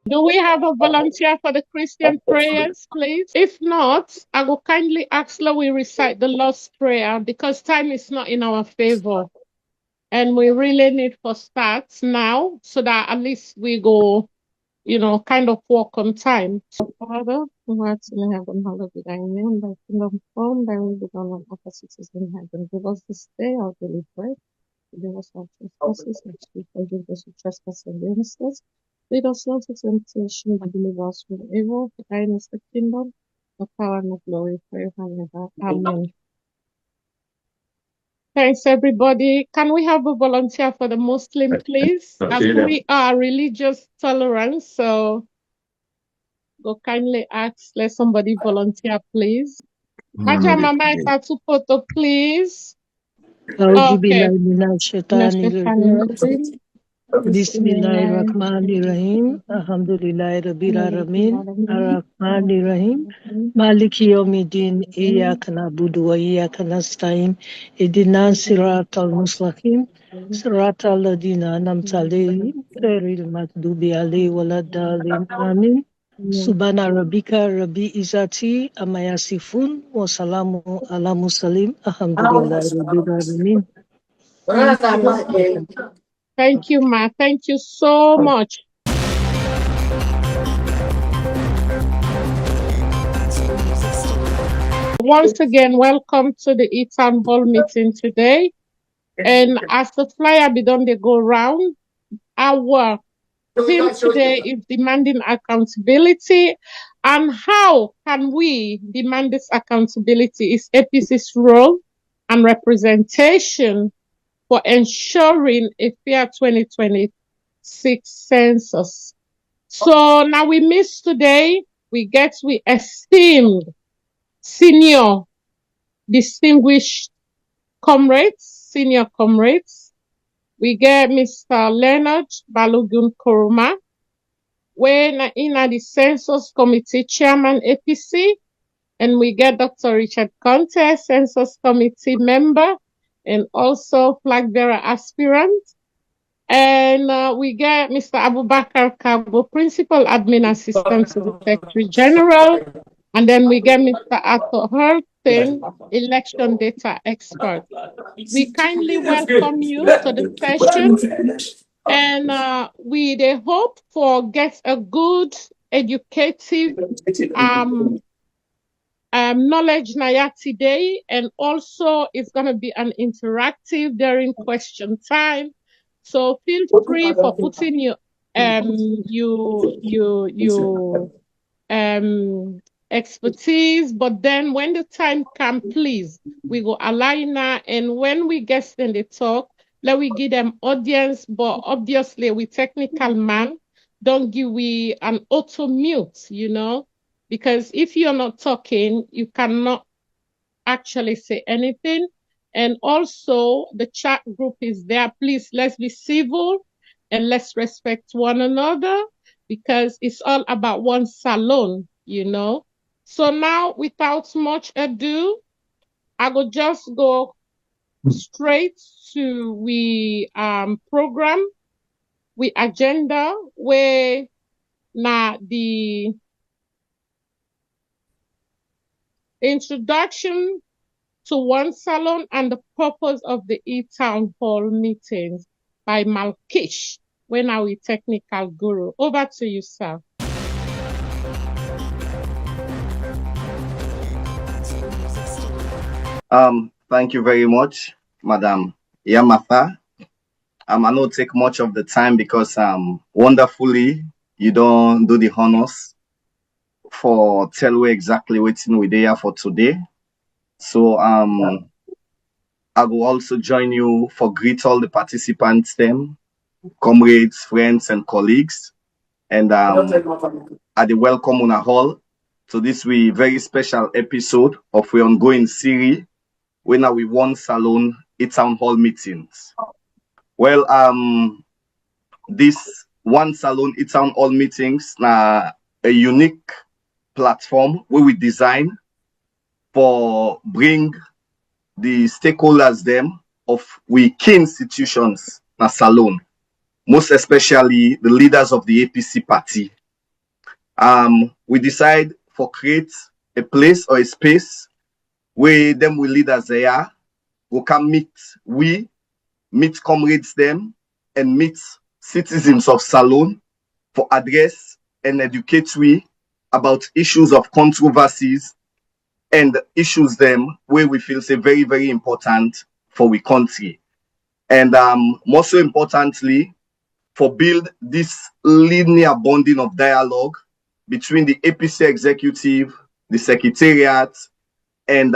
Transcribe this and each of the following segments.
Do we have a volunteer for the Christian prayers, please? If not, I will kindly ask that we recite the Lord's Prayer because time is not in our favor. And we really need for starts now so that at least we go, kind of walk on time. So, Father, who art in heaven, hallowed be thy name. Thy kingdom come, thy will be done on earth as it is in heaven. Give us this day our daily bread. Forgive us our trespasses, as we forgive those who trespass against us. Lead us not into temptation, but deliver us from evil. For thine is the kingdom, the power, and the glory forever and ever. Amen. Thanks, everybody. Can we have a volunteer for the Muslim, please? As we are religious tolerance, so go kindly ask, let somebody volunteer, please. Aja Mama Isatupoto, please. Okay. Bismillahirrahmanirrahim. Alhamdulillahi Rabbil Alamin. Ar-Rahmanirrahim. Maliki Yawmiddin. Iyyaka na'budu wa iyyaka nasta'in. Ihdina siratal mustaqim. Siratal ladzina an'amta alaihim ghairil maghdubi alaihim waladdallin. Amin. Subhana rabbika rabbil izzati amma yasifun wa salamun ala mursalin. Alhamdulillahi Rabbil Alamin. Thank you, Ma. Thank you so much. Once again, welcome to the E-Townhall meeting today. And as the flyer be done, they go round. Our theme today is demanding accountability. And how can we demand this accountability is APC's role and representation for ensuring a fair 2026 census. So now we miss today, we esteemed, senior, distinguished comrades, senior comrades. We get Mr. Leonard Balogun Koroma, when in the Census Committee Chairman APC, and we get Dr. Richard Konteh, Census Committee member, and also Flagbearer Aspirant. And we get Mr. Bakarr Kargbo, Principal Admin Assistant to the Secretary General. And then we get Mr. Harleston, Election Data Expert. We kindly welcome you to the session. And they hope for get a good, educative knowledge Naya today, and also it's going to be an interactive during question time. So feel free for putting your expertise, but then when the time comes, please, we go align, and when we guest in the talk, let we give them audience, but obviously we technical man, don't give we an auto mute, because if you're not talking, you cannot actually say anything. And also the chat group is there. Please, let's be civil and let's respect one another, because it's all about One Salone, So now, without much ado, I will just go straight to we program, we agenda, where now the introduction to One Salone and the purpose of the E-Townhall meetings by Malkish, when are we technical guru. Over to you, sir. Thank you very much, Madam Yamafa. I don't take much of the time because wonderfully you don't do the honors for tell we exactly what's we there for today. So I will also join you for greet all the participants, them, comrades, friends, and colleagues, and at the welcome on a hall. So this will very special episode of the ongoing series when we One Salone E-Townhall meetings. Well, this One Salone E-Townhall meetings na a unique platform where we design for bring the stakeholders them of we key institutions na Salone, most especially the leaders of the APC party we decide for create a place or a space where them will leaders they are, we can meet comrades them, and meet citizens of Salone for address and educate we about issues of controversies and issues them where we feel say very, very important for we country. And more so importantly, for build this linear bonding of dialogue between the APC executive, the secretariat, and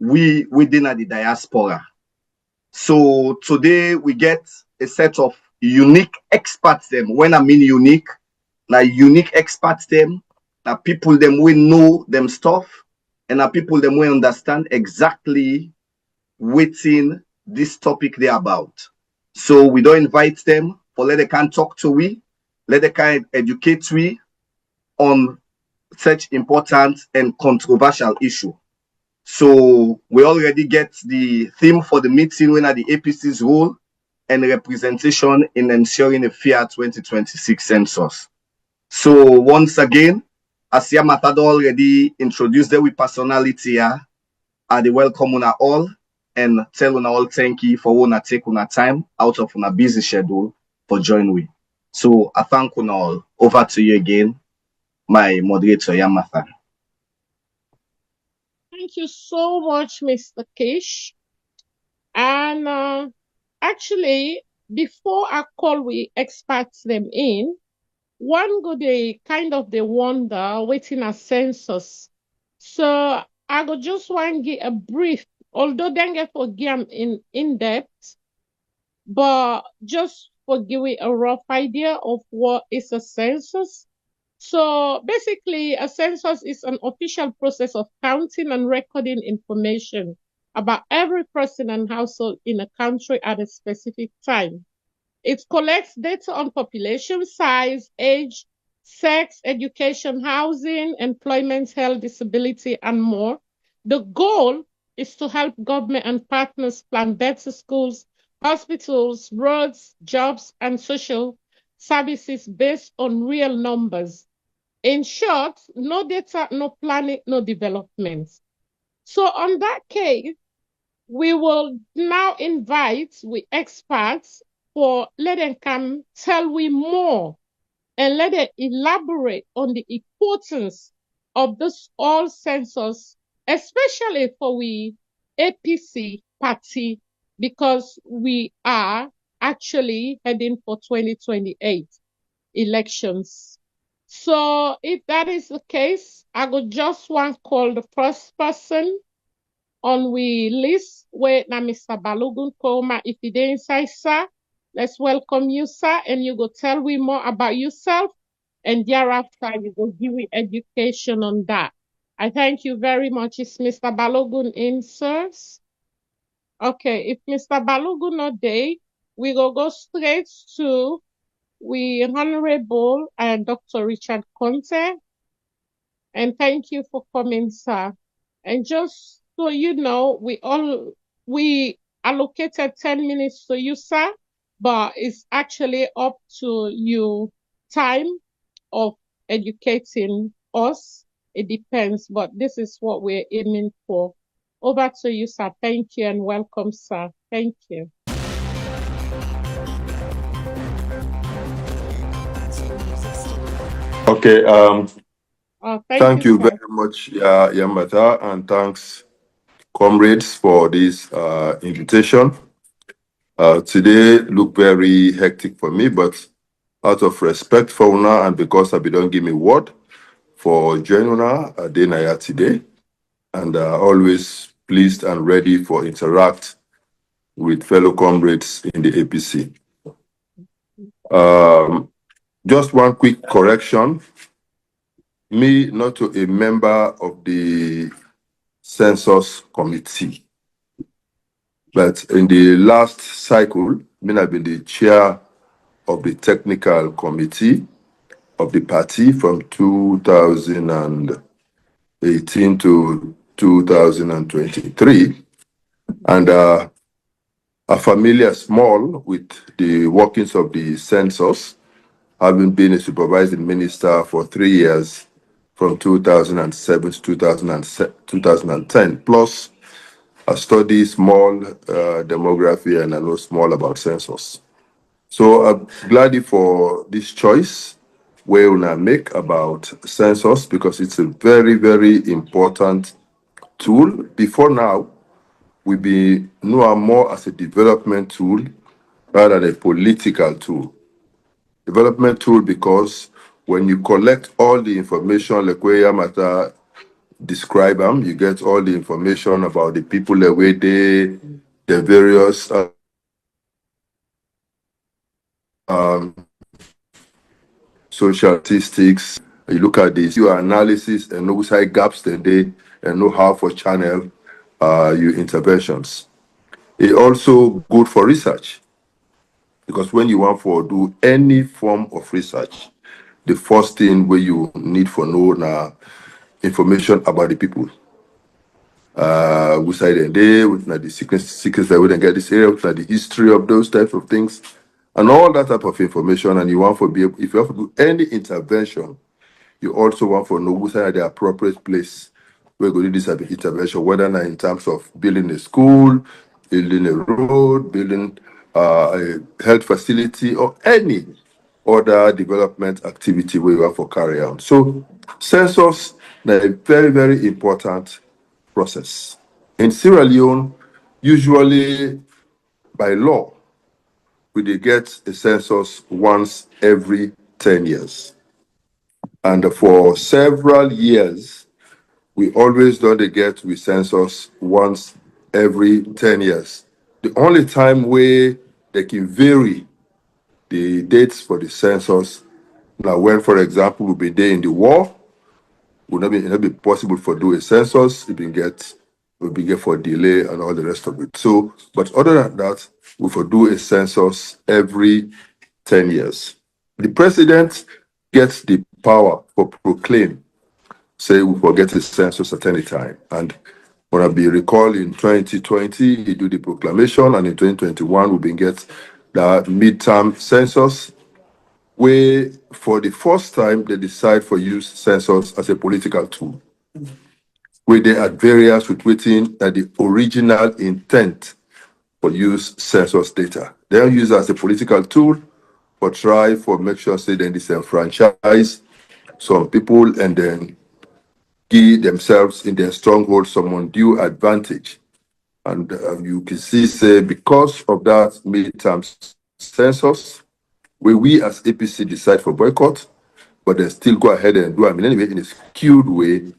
we within the diaspora. So today we get a set of unique experts them. When I mean unique, like unique experts them, that people them we know them stuff, and that people them we understand exactly within this topic they're about. So we don't invite them for let they can talk to we, let they can educate we on such important and controversial issue. So we already get the theme for the meeting when at the APC's role and representation in ensuring a fair 2026 census. So once again, as Yamatado already introduced them with personality here, I welcome una all and tell una all thank you for una take una time out of una busy schedule for joining we. So I thank una all. Over to you again, my moderator Yamatha. Thank you so much, Mr. Kish. And actually, before I call we experts them in, one go they kind of they wonder waiting a census. So I go just want to give a brief, although then get for give in depth, but just for giving a rough idea of what is a census. So basically, a census is an official process of counting and recording information about every person and household in a country at a specific time. It collects data on population size, age, sex, education, housing, employment, health, disability, and more. The goal is to help government and partners plan better schools, hospitals, roads, jobs, and social services based on real numbers. In short, no data, no planning, no development. So on that case, we will now invite we experts for let them come tell we more and let them elaborate on the importance of this all census, especially for we APC party, because we are actually heading for 2028 elections. So if that is the case, I would just want to call the first person on we list where na Mr. Balogun Koroma. If you didn't say, sir, let's welcome you, sir, and you go tell me more about yourself, and thereafter you go give me education on that. I thank you very much. Is Mr. Balogun in, sirs? Okay, if Mr. Balogun not there, we go straight to we Honorable Dr. Richard Konteh, and thank you for coming, sir. And just so you know, we allocated 10 minutes to you, sir, but it's actually up to you time of educating us. It depends, but this is what we're aiming for. Over to you, sir. Thank you and welcome, sir. Thank you. Okay, thank you, you sir. very much, Yamata, and thanks, comrades, for this invitation. Today look very hectic for me, but out of respect for Una and because I don't give me word for joining Una Adenaya today, and always pleased and ready for interact with fellow comrades in the APC. Just one quick correction. Me not to a member of the census committee, but in the last cycle, I've been the chair of the technical committee of the party from 2018 to 2023, and are familiar small with the workings of the census, having been a supervising minister for 3 years from 2007 to 2010. Plus, I study small demography and I know small about census. So I'm glad for this choice we will make about census because it's a very, very important tool. Before now, we be know more as a development tool rather than a political tool. Development tool because when you collect all the information, like where Yamata describe them, you get all the information about the people, the way the various social statistics. You look at this, your analysis and know which side gaps then they and know how for channel your interventions. It also good for research because when you want to do any form of research, the first thing where you need for know now information about the people. Which side and they, with the secrets that we didn't get this area, with the history of those types of things, and all that type of information. And you want to be able, if you have to do any intervention, you also want to know which are the appropriate place where going to do this type of intervention, whether in terms of building a school, building a road, building a health facility, or any other development activity where you have to carry on. So census is a very, very important process. In Sierra Leone, usually by law, we get a census once every 10 years. And for several years, we always don't get with census once every 10 years. The only time where they can vary the dates for the census, now when, for example, we've been there in the war, would not be possible for do a census, will be get for delay and all the rest of it. So, but other than that, we will do a census every 10 years. The president gets the power for proclaim, say we forget a census at any time. And when I be recall in 2020, he do the proclamation, and in 2021, we been get the midterm census, where for the first time they decide for use census as a political tool, where they at various with within that the original intent for use census data. They don't use it as a political tool, but try for make sure say then disenfranchise some people and then give themselves in their stronghold some undue advantage. And you can see say because of that midterm census, where we as APC decide for boycott, but they still go ahead and do, anyway, in a skewed way,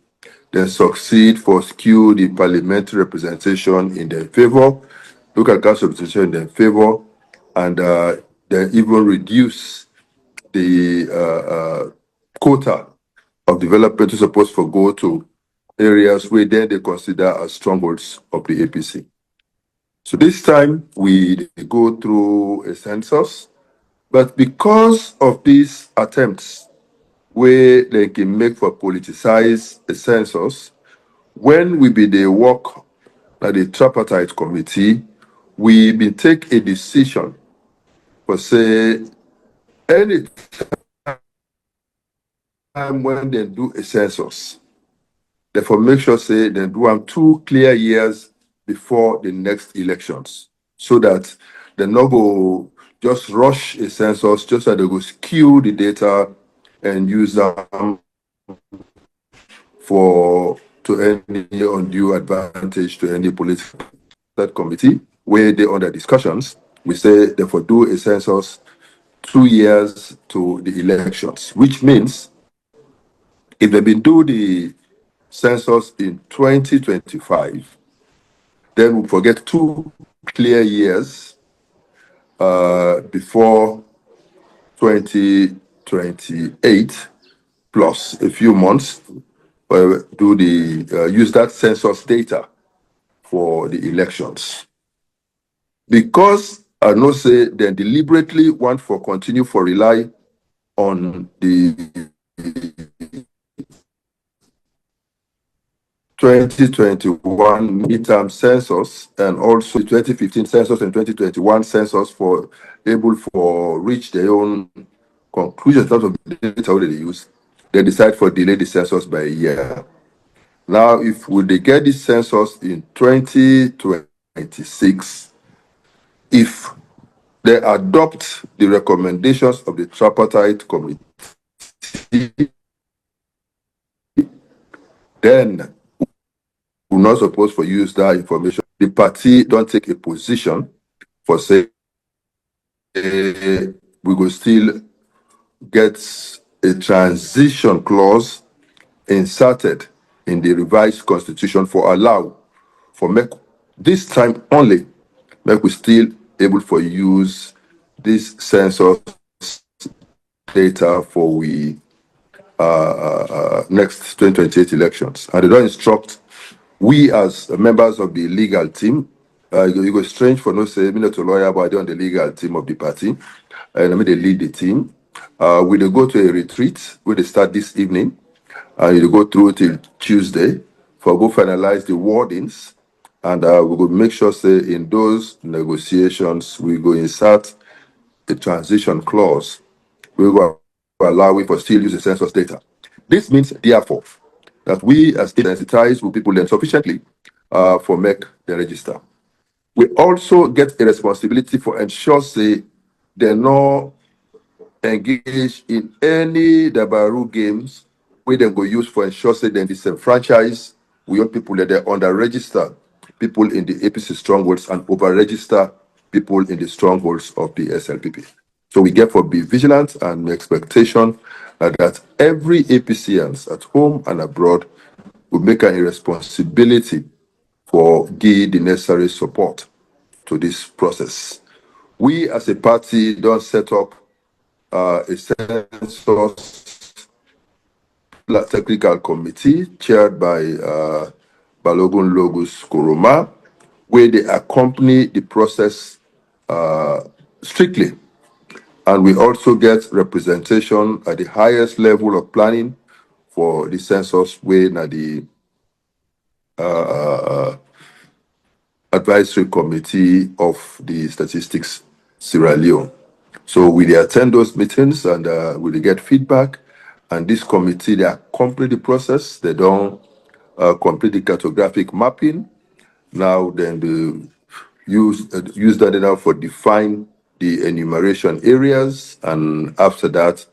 they succeed for skew the parliamentary representation in their favor, local council representation in their favor, and they even reduce the quota of development is supposed to go to areas where then they consider as strongholds of the APC. So this time we go through a census, but because of these attempts where they can make for politicize a census, when we be the work at the tripartite committee, we been take a decision for say any time when they do a census, therefore make sure say they do them 2 clear years before the next elections, so that they not go just rush a census, just that they go skew the data and use them to any undue advantage to any political. That committee, where they under discussions, we say therefore do a census 2 years to the elections, which means if they been do the census in 2025, then we forget 2 clear years before 2028 plus a few months do the use that census data for the elections. Because I know say they deliberately want for continue for rely on the 2021 midterm census and also the 2015 census and 2021 census for able for reach their own conclusion in terms of the data they use, they decide for delay the census by a year. Now, if they get the census in 2026, if they adopt the recommendations of the tripartite committee, then we're not supposed to use that information. The party don't take a position for say we will still get a transition clause inserted in the revised constitution for allow for make this time only make we still able for use this census data for we next 2028 elections. And they don't instruct we as members of the legal team. You go strange for no say me not a lawyer, but I on the legal team of the party, and I mean they lead the team. We dey go to a retreat where they start this evening, and you go through till Tuesday for go finalize the wordings, and we will make sure say in those negotiations we go insert a transition clause. We will allow we for still use the census data. This means, therefore, that we as sensitize with people then sufficiently for make the register. We also get a responsibility for ensure say they're not engaged in any dabaru games where they go use for ensure say then disenfranchise we want people that they under register people in the APC strongholds and over register people in the strongholds of the SLPP. So we get for be vigilant and expectation that every APCians at home and abroad will make a responsibility for give the necessary support to this process. We as a party don't set up a census technical committee chaired by Balogun Logos Koroma, where they accompany the process strictly. And we also get representation at the highest level of planning for the census, where the advisory committee of the statistics Sierra Leone. So we attend those meetings and we get feedback. And this committee, they accompany the process. They don't complete the cartographic mapping. Now then they use that data for define the enumeration areas. And after that,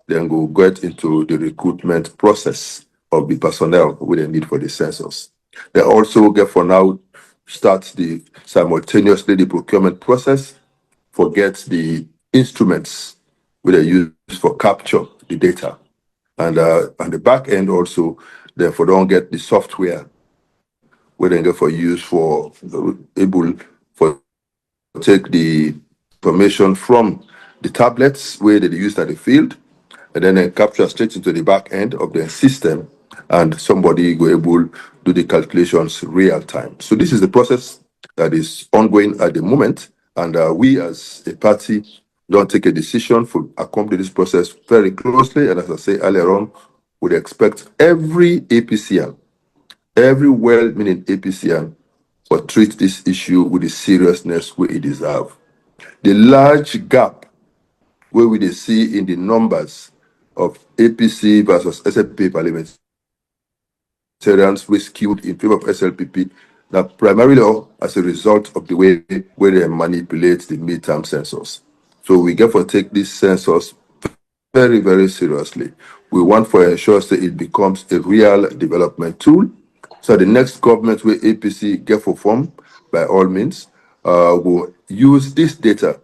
then we'll get into the recruitment process of the personnel we they need for the census. They also get for now start the simultaneously the procurement process, forget the instruments we they use for capture the data. And the back end also, therefore don't get the software where they get for use for able for take the information from the tablets where they use at the field, and then they capture straight into the back end of the system, and somebody go able do the calculations real time. So this is the process that is ongoing at the moment, and we as a party don't take a decision for accompany this process very closely. And as I say earlier on, would expect every APCian, every well-meaning APCian, to treat this issue with the seriousness we deserve. The large gap where we see in the numbers of APC versus SLP parliamentarians skewed in favor of SLPP, that primarily as a result of the way where they manipulate the midterm census. So we get to take this census very, very seriously. We want to ensure that it becomes a real development tool. So the next government where APC get for form, by all means, will use this data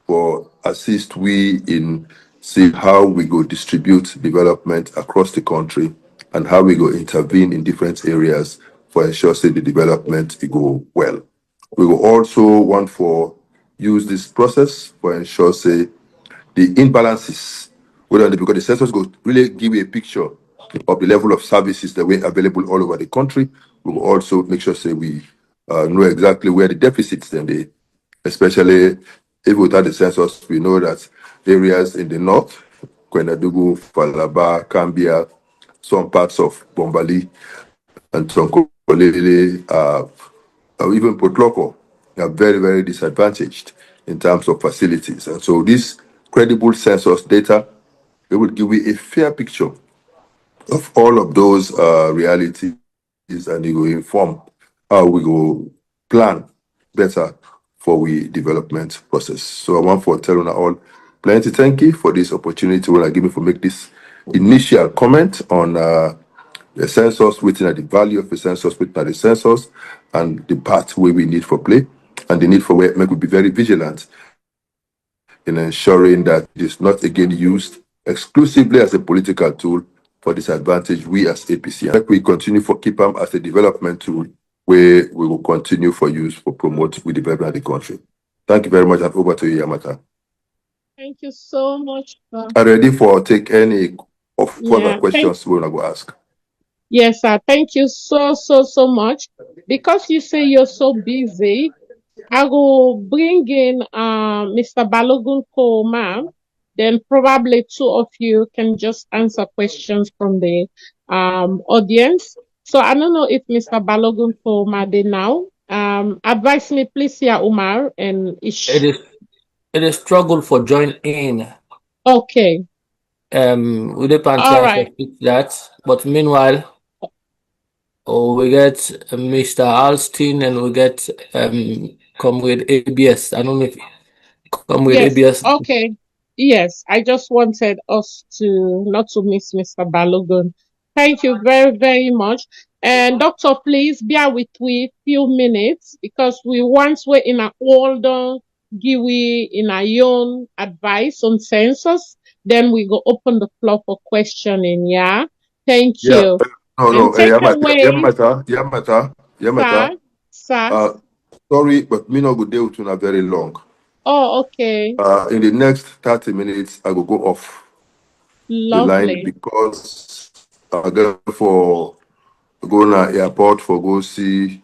for assist we in see how we go distribute development across the country and how we go intervene in different areas for ensure say the development go well. We will also want for use this process for ensure say the imbalances, because the census go really give you a picture of the level of services that were available all over the country. We will also make sure say we know exactly where the deficits then they, especially if without the census, we know that areas in the north, Kwenadugu, Falaba, Cambia, some parts of Bombali, and some Kolele, even Potloko, are very, very disadvantaged in terms of facilities. And so this credible census data. It will give you a fair picture of all of those realities, and it will inform how we go plan better for we development process. So I want for telling all plenty thank you for this opportunity when I give me for make this initial comment on the census, within at the value of the census, within at the census, and the part where we need for play, and the need for where make we be very vigilant in ensuring that it is not again used exclusively as a political tool for disadvantage we as APC. And we continue for keep them as a development tool where we will continue for use for promote we development of the country. Thank you very much, and over to you, Yamata. Thank you so much, sir. I'm ready for take any of further Yeah, questions we will go ask. yes, sir. Thank you so much. Because you say you're so busy, I will bring in Mr. Balogun Koroma. Then probably two of you can just answer questions from the audience. So I don't know if Mr. Balogun Koroma did now. Advise me, please, yeah, Umar and Ish. It is struggle for join in. Okay. We did plan All to right. fix that, but meanwhile, we get Mr. Alston and we get Comrade ABS. I don't know if Comrade Yes. ABS. Okay. Yes. I just wanted us to not to miss Mr. Balogun. Thank you very much. And doctor, please bear with we few minutes because we once were in an older give we in our own advice on census. Then we go open the floor for questioning. Yeah. Thank Yeah. you. No, And take away, Yamata. sir. Sorry, but me not go deal with you very long. Oh, okay. In the next 30 minutes, I will go off the line Lovely. because I go for go to airport for go see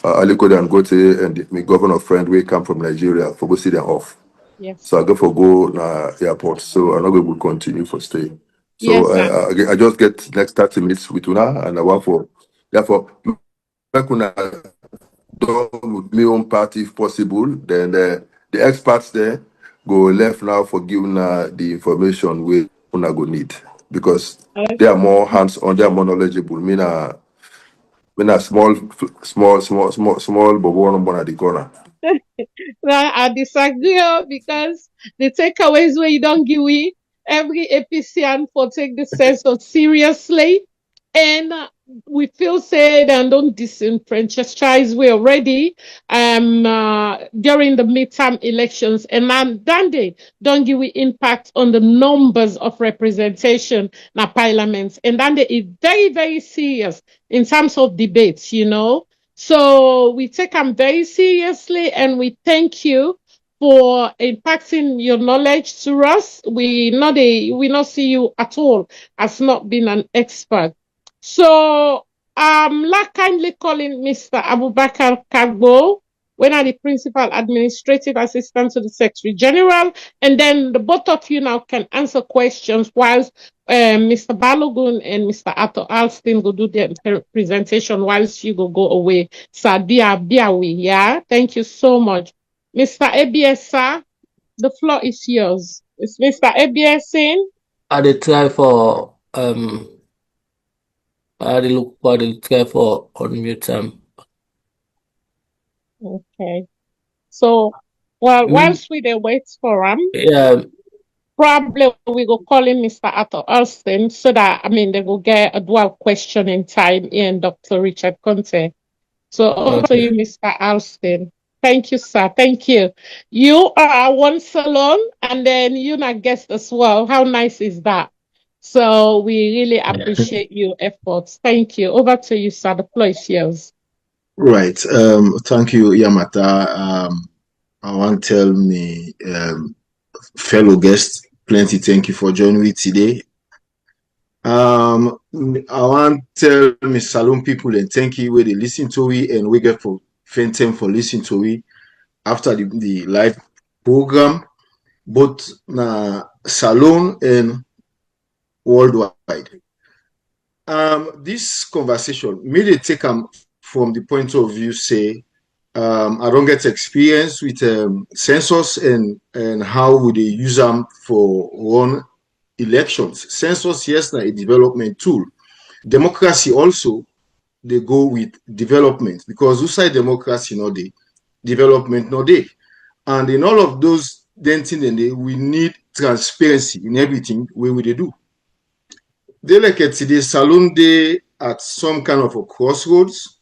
Aliko and Gote and my governor friend we come from Nigeria for go see them off. Yes. So I go for go na airport. So I'm not going to continue for stay. Yes, So sir. I just get next 30 minutes with Una and I want for therefore make una done with my own party if possible. Then the experts there go left now for giving the information we una go need because they are more hands-on, they are more knowledgeable. Me na small, but one at the corner. Well, I disagree because the takeaways where you don't give we every APCN for take the census seriously, and we feel sad and don't disenfranchise we already during the midterm elections, and then they don't give we impact on the numbers of representation na parliaments, and then they is very serious in terms of debates, you know. So we take them very seriously and we thank you for impacting your knowledge to us. We not see you at all as not being an expert. So like kindly calling Mr. Bakarr Kargbo, when are the principal administrative assistant to the Secretary General, and then the both of you now can answer questions whilst Mr. Balogun and Mr. Arthur Alston go do their presentation whilst you go away. Sadia Biawi, yeah. Thank you so much. Mr. ABS, sir, the floor is yours. Is Mr. ABS in? I did try for I did look for the try for unmute Okay. So, well, whilst we dey wait for him, yeah, probably we go call in Mr. Arthur Alston so that they will get a dual question in time in Dr. Richard Konteh. So over to you, Mr. Alston. Thank you, sir. Thank you. You are One Salone, and then you're not guest as well. How nice is that? So we really appreciate your efforts. Thank you. Over to you, sir. The floor is yours. Right. Thank you, Yamata. I want to tell me fellow guests, plenty thank you for joining me today. I want to tell me Salon people and thank you where they listen to me and we get for Fentem for listening to me after the live program, both Salon and worldwide. This conversation, me they take from the point of view, say, I don't get experience with census and how would they use them for run elections. Census, yes, a development tool. Democracy also, they go with development, because outside democracy no day, development no day. And in all of those then things, we need transparency in everything where we do. They like it today, Salone day at some kind of a crossroads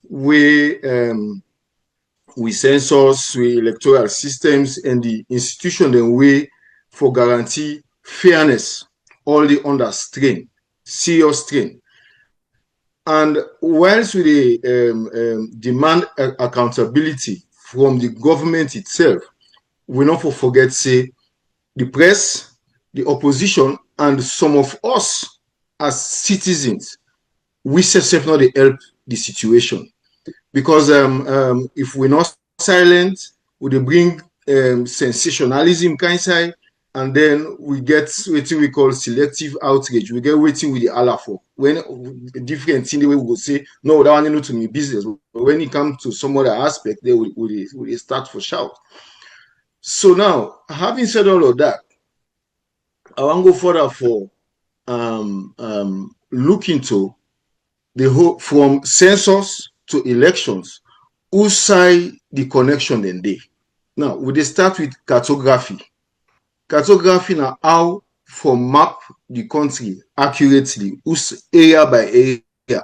where we census, we electoral systems, and the institution then way for guarantee fairness, all the under strain, serious strain. And whilst we demand accountability from the government itself, we not forget, say, the press, the opposition, and some of us as citizens, we self not help the situation. Because if we're not silent, we bring sensationalism kind side, and then we get what we call selective outrage. We get waiting with the Allah for. When different thing, we will say, no, that one not to me business. But when it comes to some other aspect, they will start for shout. So now, having said all of that, I want to go further for look into the whole from census to elections. Who side the connection then they? Now, we start with cartography. Cartography now how for map the country accurately, area by area.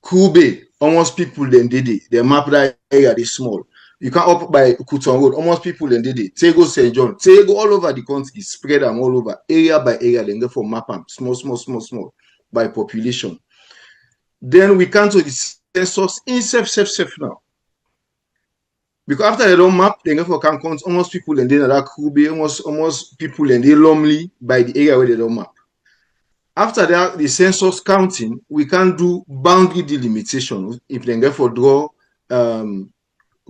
Kube, almost people then they map that area, they small. You can up by Kuton Road, almost people then Tego St. John, Tego all over the country, spread them all over, area by area, then go for map them, small, by population. Then we come to the census in self now. Because after they don't map, they go for can count almost people and then that Kube, almost people and they lonely by the area where they don't map. After that, the census counting, we can do boundary delimitation. If they go for draw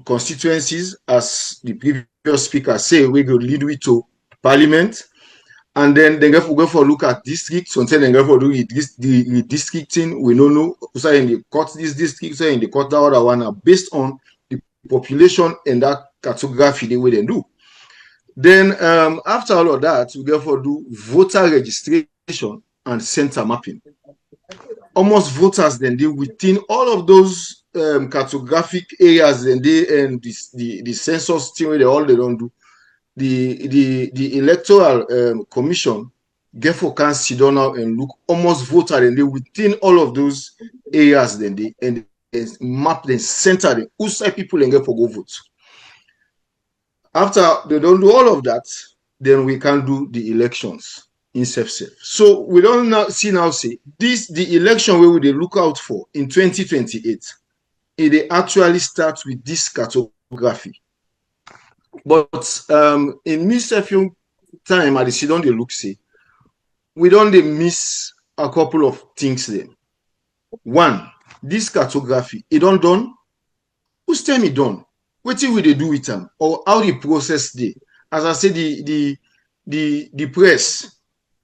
constituencies, as the previous speaker say, we go lead with to parliament, and then they go for look at districts. Until they go for do the districting, we don't know. So in the court this district, so in the court that other one, based on the population and that cartography the way they do. Then after all of that, we go for do voter registration and center mapping. Almost voters then they within all of those cartographic areas then they and the census thing where they don't do. The electoral commission get for can sit down now and look almost voter and they within all of those areas then they and map the center the who side people and get for go vote. After they don't do all of that, then we can do the elections in self. So we don't now say this the election where we they look out for in 2028. It actually starts with this cartography. But in miss a few time at the sit down they look say we don't they miss a couple of things there. One, this cartography, it don't done. Who's time it done? What will they do with them? Or how the process they? As I said, the press,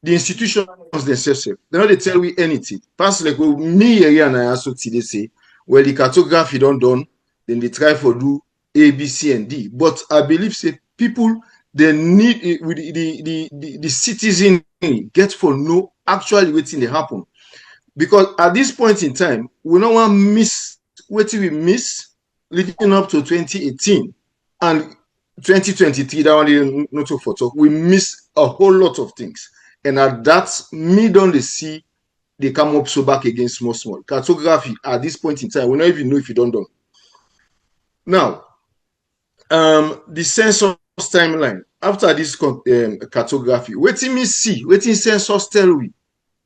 the institutions themselves, they don't they tell me anything. Pass like me here and I also they say, well, the cartography don't done, then they try for do A, B, C, and D. But I believe say people they need with the citizen get for know actually waiting to happen. Because at this point in time, we don't want to miss what we miss leading up to 2018 and 2023. That one not talk for talk. We miss a whole lot of things, and at that me don't they see they come up so back again small cartography at this point in time. We don't even know if you don't done. Now, the census timeline after this cartography, waiting me see, waiting census tell we.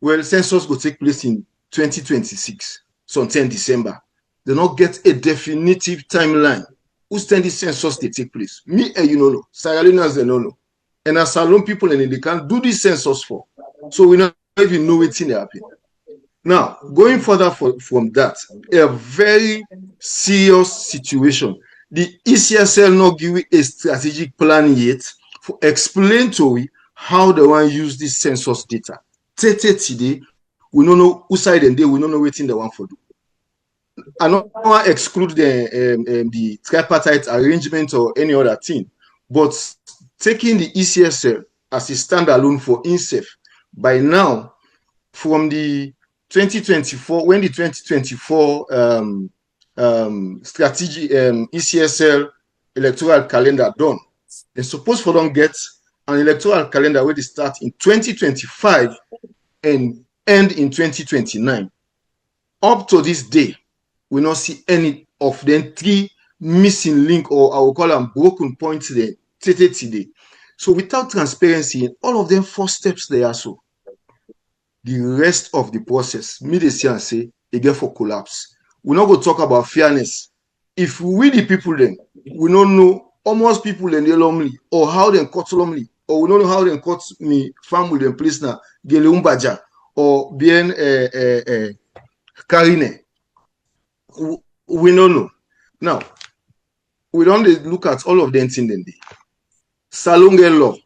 Well, census will take place in 2026, so 10 December. They not get a definitive timeline. Who's the census they take place? Me and you know, Sierra Leoneans they know. And as Salone people and they can't do this census for. So we don't even know what's in the happen. Now, going further from that, a very serious situation. The ECSL not give a strategic plan yet for explain to we how they want to use this census data. Today, we don't know who side and they we don't know what they want for do. I don't want to exclude the tripartite arrangement or any other thing, but taking the ECSL as a standalone for INSEF, by now, from the 2024, when the 2024 strategy ECSL electoral calendar done, they're supposed for them get an electoral calendar where they start in 2025 and end in 2029. Up to this day, we not see any of them three missing link, or I will call them broken points there today. So without transparency, all of them 4 steps there. So the rest of the process, me they see and say, they get for collapse. We're not going to talk about fairness. If we the people then, we don't know almost people then they lonely, or how they cut lonely, or we don't know how they cut me family them place now, Gele Umbaja, or bien Karine. We don't know. Now, we don't look at all of them things then. Salonge law,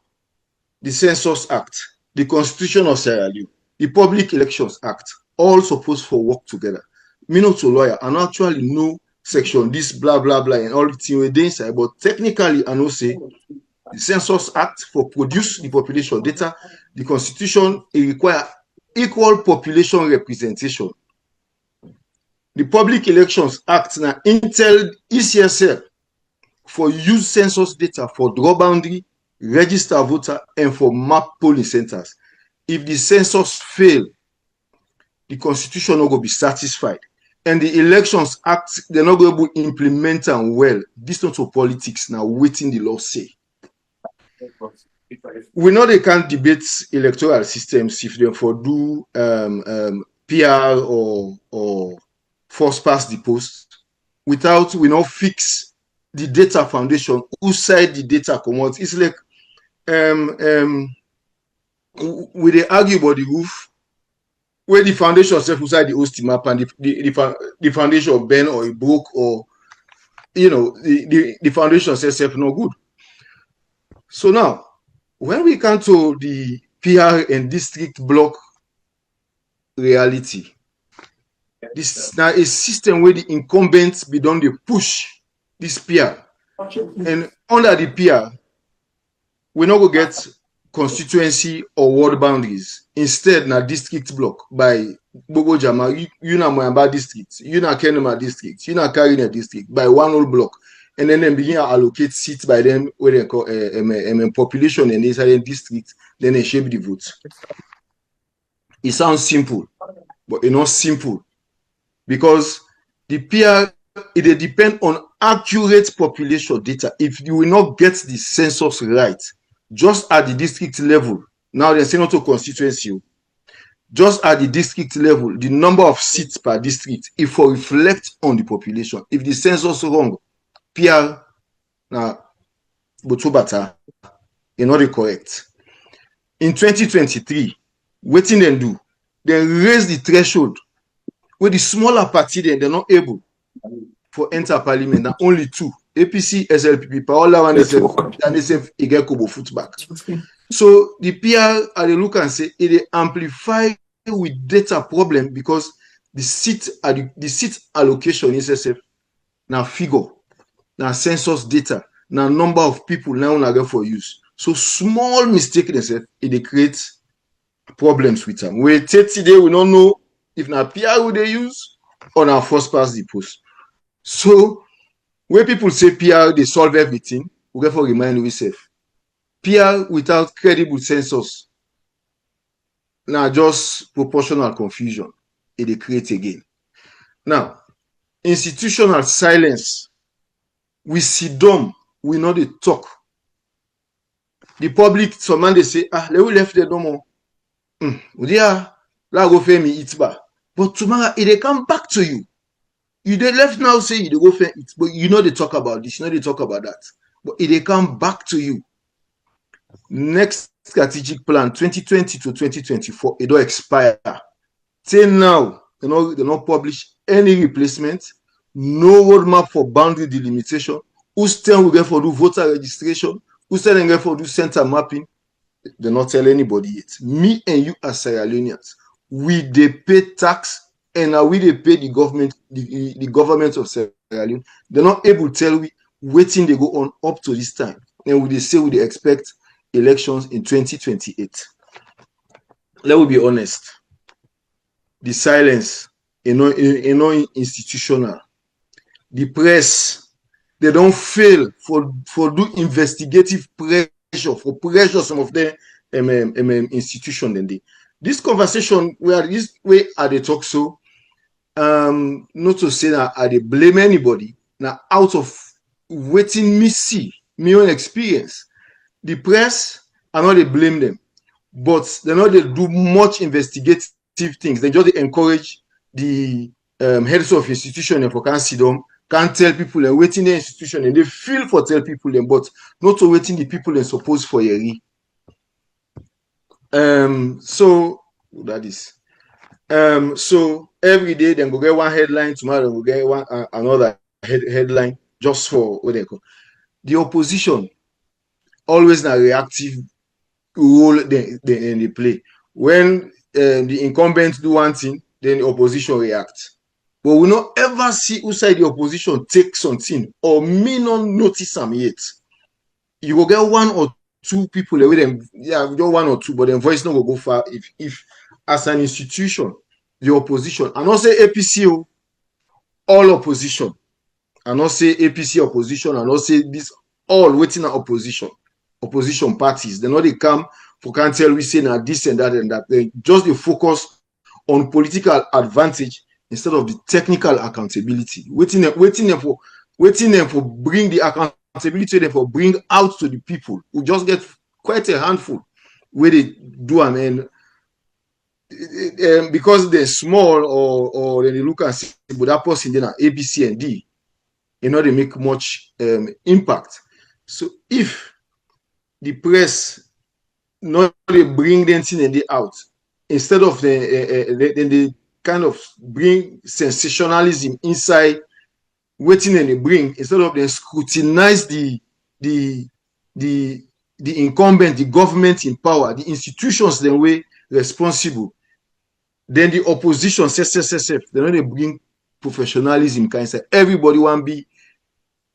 the Census Act, the Constitution of Sierra Leone, the Public Elections Act, all supposed for work together. Me not a lawyer, and actually know section, this blah blah blah, and all the things we inside, but technically I know say the Census Act for produce the population data, the Constitution it require equal population representation. The Public Elections Act now Intel ECSL for use census data for draw boundary, register voter, and for map polling centers. If the census fail, the Constitution will go be satisfied. And the Elections Act, they're not going to implement them well. This not for politics now, waiting the law say. We know they can't debate electoral systems if they for do PR or force past the post without we not fix the data foundation, who side the data come out. It's like we they argue about the roof where the foundation self inside the host map and the foundation bend or it broke, or you know the foundation self no good. So now when we come to the PR and district block reality, this is now a system where the incumbents be done they push this PR, and under the PR we not go get constituency or ward boundaries. Instead, na district block by Bogo Jama, you na Moyamba district, you na Kenema district, you na Karine district by one whole block, and then they begin to allocate seats by them where they call population and inside district, then they shape the votes. It sounds simple, but it's not simple because the PR it depend on accurate population data. If you will not get the census right, just at the district level, now they're saying not to constituency, just at the district level, the number of seats per district, if we reflect on the population, if the census wrong, PR now Botobata, you're not correct. In 2023, what thing they do? They raise the threshold where the smaller party then they're not able for enter parliament, and only 2 APC SLPP Paola and SF Igekobo footback. So the PR are the look and say it amplify with data problem because the seat allocation is SF now figure now census data now number of people now get for use. So small mistake themselves it creates problems with them. We take today we don't know if now PR would they use or now first pass the post. So when people say PR, they solve everything, we therefore remind ourselves. PR without credible census, now just proportional confusion, it creates again. Now, institutional silence, we sit down, we know they talk. The public, some man they say, let we left the domo. La go fair me it's bad. But tomorrow, it they come back to you. You they left now say you go fair it, but you know they talk about this, you know they talk about that. But it they come back to you. Next strategic plan 2020 to 2024, it don't expire. Till now, they not publish any replacement, no roadmap for boundary delimitation. Who's telling we get for do voter registration? Who's telling we get for do center mapping? They not tell anybody yet. Me and you as Sierra Leoneans, we they pay tax and now we they pay the government, the government of Sierra Leone. They're not able to tell we waiting they go on up to this time. And we they say we they expect elections in 2028. Let me be honest. The silence, institutional. The press, they don't fail for do investigative pressure, for pressure some of them institution. Then this conversation where this way are they talk so, not to say that I they blame anybody. Now out of waiting me see, me own experience, the press, I know they blame them, but they know they do much investigative things. They just encourage the heads of institution and for can see them, can't tell people and waiting the institution and they feel for tell people them, but not to waiting the people and suppose for a so that is so every day then go get one headline, tomorrow go get one another headline just for what they call the opposition always a reactive role they play. When the incumbents do one thing, then the opposition reacts. But we not ever see who side the opposition take something or may not notice them yet. You will get one or two people with them, yeah, just one or two, but then voice not will go far if as an institution, the opposition, and not say APC, all opposition, and not say APC opposition, and not say this all waiting at opposition parties. They know they come for can't tell we say now this and that and that. They just they focus on political advantage instead of the technical accountability. Waiting them for bring the accountability them for bring out to the people who just get quite a handful where they do and because they're small or they look and say, but that person then are A, B, C, and D, you know, they make much impact. So if the press not they bring them in and they out instead of they kind of bring sensationalism inside waiting and they bring instead of they scrutinize the incumbent, the government in power, the institutions the way responsible, then the opposition says they know they bring professionalism kind of say everybody want be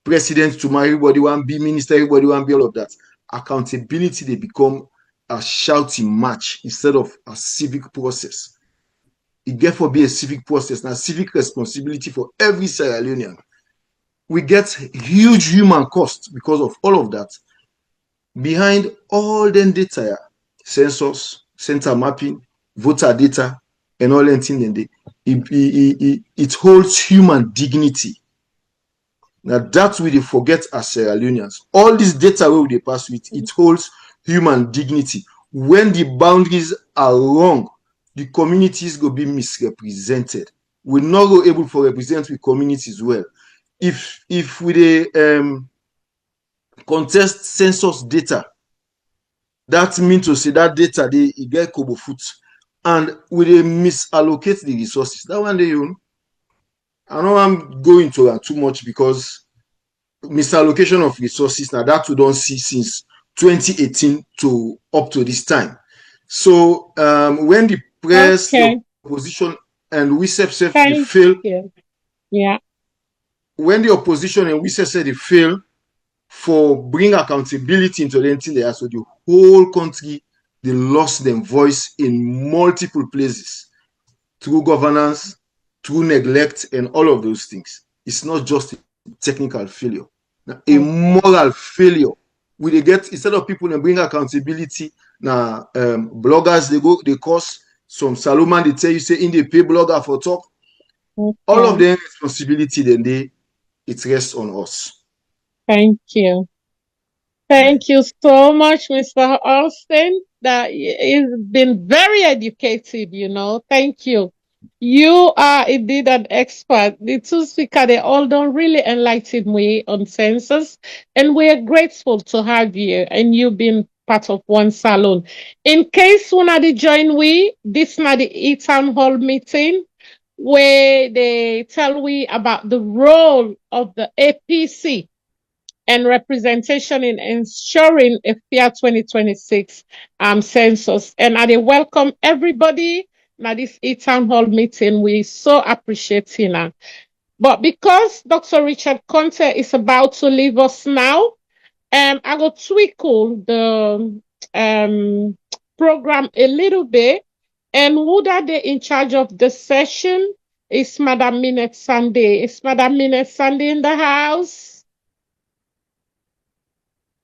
president tomorrow, everybody want be minister, everybody want be all of that. Accountability they become a shouting match instead of a civic process. It therefore be a civic process, now civic responsibility for every Sierra Leonean. We get huge human cost because of all of that. Behind all the data, census, center mapping, voter data, and all that thing, it holds human dignity. Now that's what they forget as Sierra Leoneans. All this data where they pass with, it holds human dignity. When the boundaries are wrong, the communities go be misrepresented. We're not go able to represent the communities well. If we contest census data, that means to say that data they get kobo foot, and we they misallocate the resources. That one day you. I know I'm going to that too much because misallocation of resources now that we don't see since 2018 to up to this time. So when the press, the opposition, and we say they fail, yeah. When the opposition and we say they fail for bring accountability into the entity, so the whole country they lost their voice in multiple places through governance, through neglect, and all of those things. It's not just a technical failure, a moral failure. We get instead of people and bring accountability. Now, bloggers they cause some Salomon. They tell you say in they pay blogger for talk. All of their responsibility then it rests on us. Thank you. Thank you so much, Mr. Austin. That has been very educative, you know. Thank you. You are indeed an expert. The two speakers, they all don't really enlighten me on census, and we are grateful to have you, and you've been part of One Salone. In case one of the join we, this is the E-Townhall meeting, where they tell we about the role of the APC and representation in ensuring a fair 2026 census. And I welcome everybody. now this town hall meeting. We so appreciate Tina. But because Dr. Richard Konteh is about to leave us now, I will twinkle the program a little bit. And who that they in charge of the session is Madam Minette Sunday. Is Madam Minette Sunday in the house?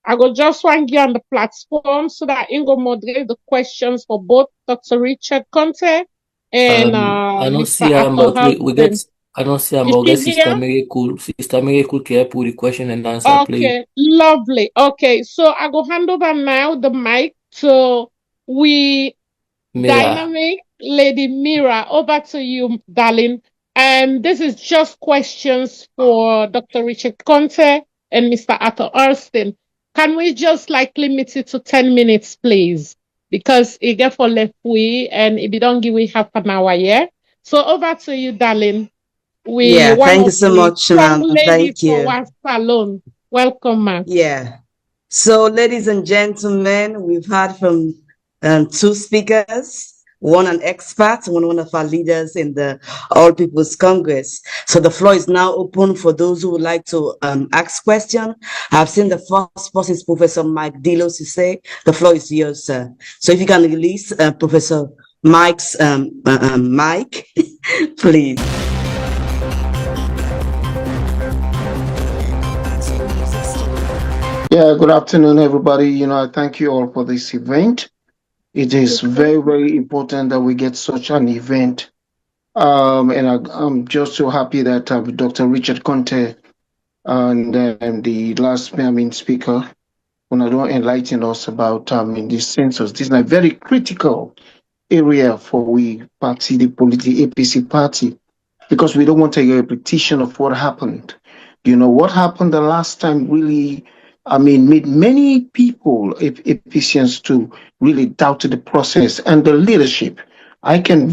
I will just want you on the platform so that I can moderate the questions for both Dr. Richard Konteh and I don't Mr. see her, Ato but we get. Harleston. I don't see her, Is but we get she here? Sister Miracle can help with the question and answer, please. Okay, lovely. Okay, so I go hand over now the mic to we Mira. dynamic Lady Mira. Over to you, darling. And this is just questions for Dr. Richard Konteh and Mr. Arthur Harleston. Can we just like limit it to 10 minutes, please? Because it get for left we and if you don't give we half an hour, yeah? So over to you, darling. We Yeah, one thank you of so the much, strong ma'am. ladies Thank for you. One Salone. Welcome, ma'am. Yeah. So, ladies and gentlemen, we've heard from two speakers, one an expert, one of our leaders in the All People's Congress. So the floor is now open for those who would like to ask questions. I've seen the first person is Professor Mike Delos to say, the floor is yours, sir. So if you can release Professor Mike's mic, please. Yeah, good afternoon, everybody. I thank you all for this event. It is very, very important that we get such an event. And I'm just so happy that Dr. Richard Konteh and the last speaker, when I don't enlighten us about this census. This is a very critical area for we party, the APC party, because we don't want a repetition of what happened. What happened the last time really, made many people, Ephesians, to really doubt the process and the leadership. I can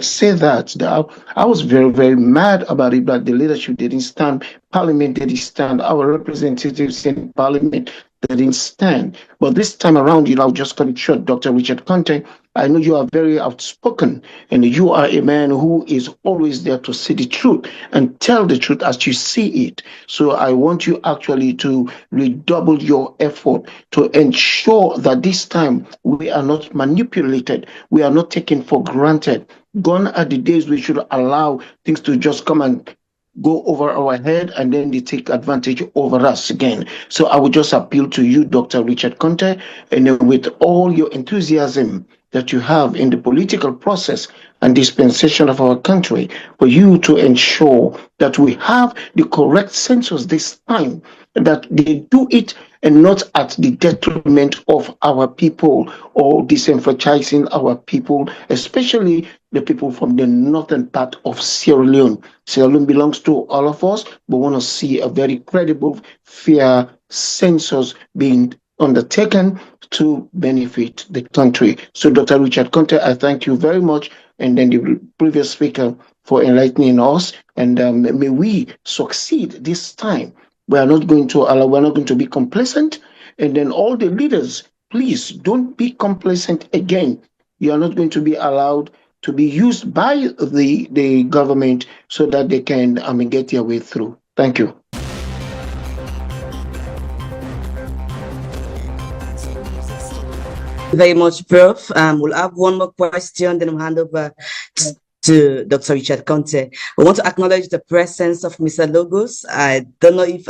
say that I was very, very mad about it, but the leadership didn't stand, Parliament didn't stand, our representatives in Parliament didn't stand. But this time around, I'll just cut it short, Dr. Richard Konteh. I know you are very outspoken, and you are a man who is always there to see the truth and tell the truth as you see it. So I want you actually to redouble your effort to ensure that this time we are not manipulated, we are not taken for granted. Gone are the days we should allow things to just come and go over our head and then they take advantage over us again. So I would just appeal to you, Dr. Richard Konteh, and with all your enthusiasm that you have in the political process and dispensation of our country, for you to ensure that we have the correct census this time, that they do it and not at the detriment of our people or disenfranchising our people, especially the people from the northern part of Sierra Leone. Sierra Leone belongs to all of us, but want to see a very credible, fair census being undertaken to benefit the country. So, Dr. Richard Konteh, I thank you very much, and then the previous speaker for enlightening us, and may we succeed this time. We're not going to be complacent, and then all the leaders, please don't be complacent again. You are not going to be allowed to be used by the government so that they can get their way through. Thank you. Very much, Prof. We'll have one more question, then we'll hand over to Dr. Richard Konteh. We want to acknowledge the presence of Mr. Logos. I don't know if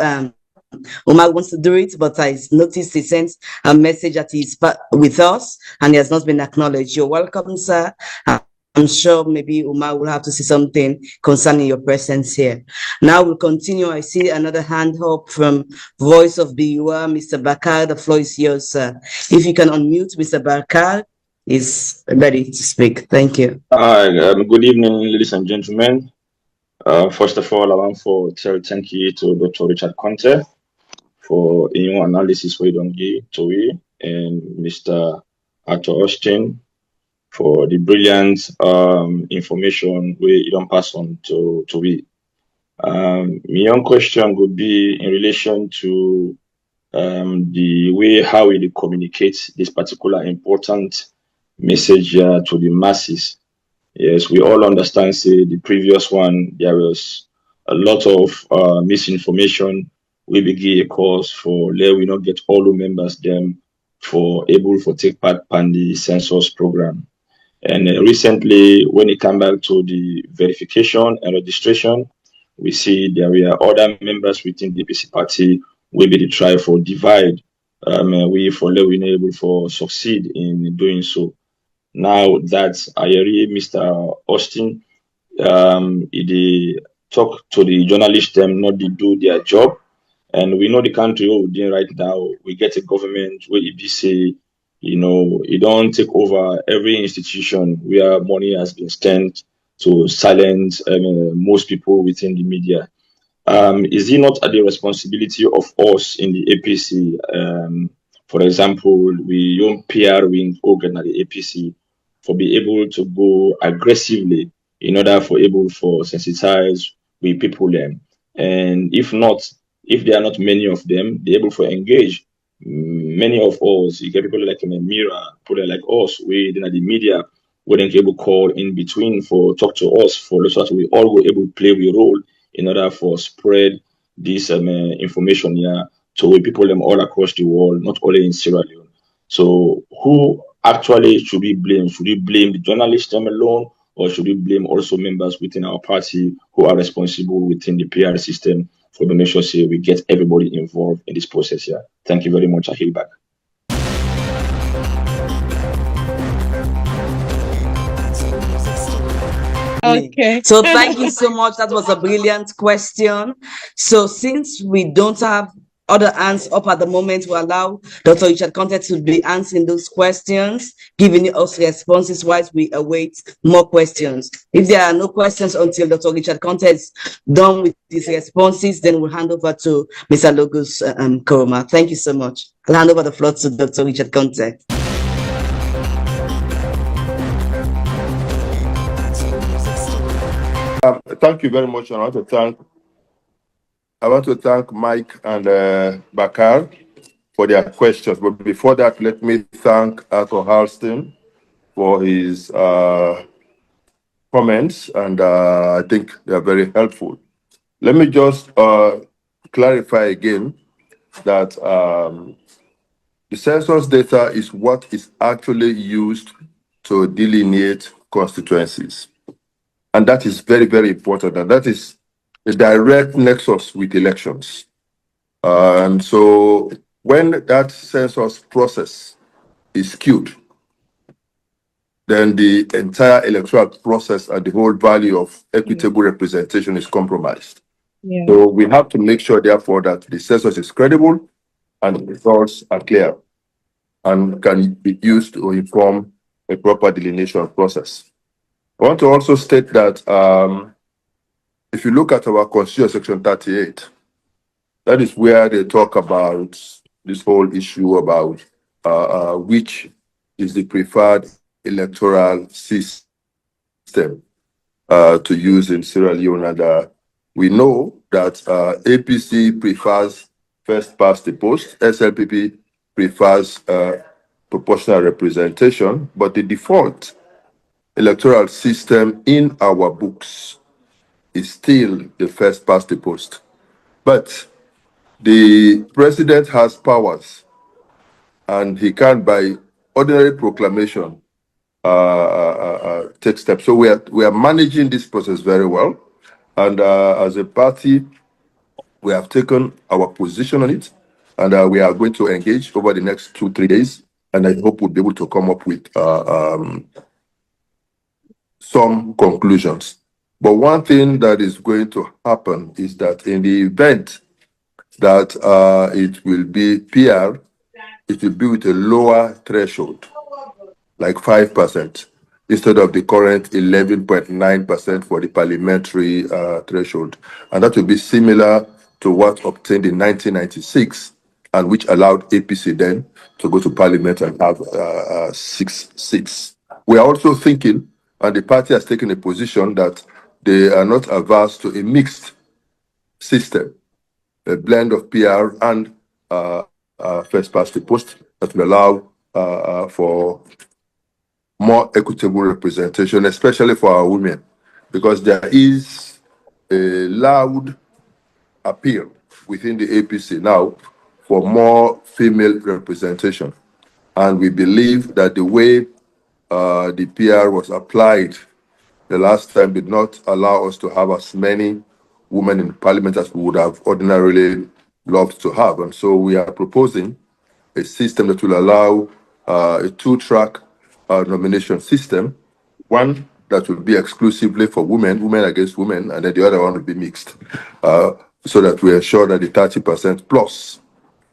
Umar wants to do it, but I noticed he sent a message that he's with us and he has not been acknowledged. You're welcome, sir. I'm sure maybe Umar will have to say something concerning your presence here. Now we'll continue. I see another hand up from Voice of BUR, Mr. Bakarr. The floor is yours, sir. If you can unmute, Mr. Bakarr is ready to speak. Thank you. Good evening, ladies and gentlemen. First of all, I want to tell thank you to Dr. Richard Konteh for your analysis we don't give to we, and Mr. Arthur Harleston for the brilliant information we don't pass on to we. My own question would be in relation to the way how we communicate this particular important message to the masses. Yes, we all understand, say, the previous one, there was a lot of misinformation. We begin a cause for let we not get all the members them for able to take part in the census program. And recently, when it came back to the verification and registration, we see there were other members within the APC party will be the try for divide. We for let we not able for succeed in doing so. Now that I hear Mr. Austin, they talk to the journalists them not they do their job, and we know the country we're doing right now. We get a government where it be say, it don't take over every institution where money has been spent to silence most people within the media. Is it not at the responsibility of us in the APC? For example, we young PR wing organ at the APC for be able to go aggressively in order for able for sensitize with people them. And if not, if there are not many of them, they able to engage. Many of us, you get people like Mira, people like us, we then at the media, we then able call in between for talk to us for so that we all were able to play a role in order for spread this information here to people them all across the world, not only in Sierra Leone. So who actually should we blame? Should we blame the journalists them alone, or should we blame also members within our party who are responsible within the PR system for the make sure say we get everybody involved in this process here? Thank you very much. I heal back. Okay. So thank you so much. That was a brilliant question. So since we don't have other hands up at the moment, we allow Dr. Richard Konteh to be answering those questions, giving us responses whilst we await more questions. If there are no questions until Dr. Richard Konteh is done with his responses, then we'll hand over to Mr. Logos Koroma. Thank you so much. I'll hand over the floor to Dr. Richard Konteh. Thank you very much. I want to thank Mike and Bakarr for their questions. But before that, let me thank Arthur Harleston for his comments, and I think they are very helpful. Let me just clarify again that the census data is what is actually used to delineate constituencies. And that is very, very important. And that is a direct nexus with elections. And so when that census process is skewed, then the entire electoral process and the whole value of equitable representation is compromised. Yeah. So we have to make sure, therefore, that the census is credible and the results are clear and can be used to inform a proper delineation process. I want to also state that if you look at our Constitution Section 38, that is where they talk about this whole issue about which is the preferred electoral system to use in Sierra Leone. And we know that APC prefers first past the post, SLPP prefers proportional representation, but the default electoral system in our books is still the first past the post. But the president has powers, and he can, by ordinary proclamation, take steps. So we are managing this process very well, and as a party, we have taken our position on it, and we are going to engage over the next 2-3 days, and I hope we'll be able to come up with some conclusions. But one thing that is going to happen is that in the event that it will be PR, it will be with a lower threshold, like 5%, instead of the current 11.9% for the parliamentary threshold. And that will be similar to what obtained in 1996, and which allowed APC then to go to parliament and have 6 seats. We are also thinking, and the party has taken a position, that they are not averse to a mixed system, a blend of PR and first past the post that will allow for more equitable representation, especially for our women, because there is a loud appeal within the APC now for more female representation. And we believe that the way the PR was applied the last time did not allow us to have as many women in parliament as we would have ordinarily loved to have. And so we are proposing a system that will allow a two-track nomination system, one that will be exclusively for women, women against women, and then the other one will be mixed, so that we ensure that the 30% plus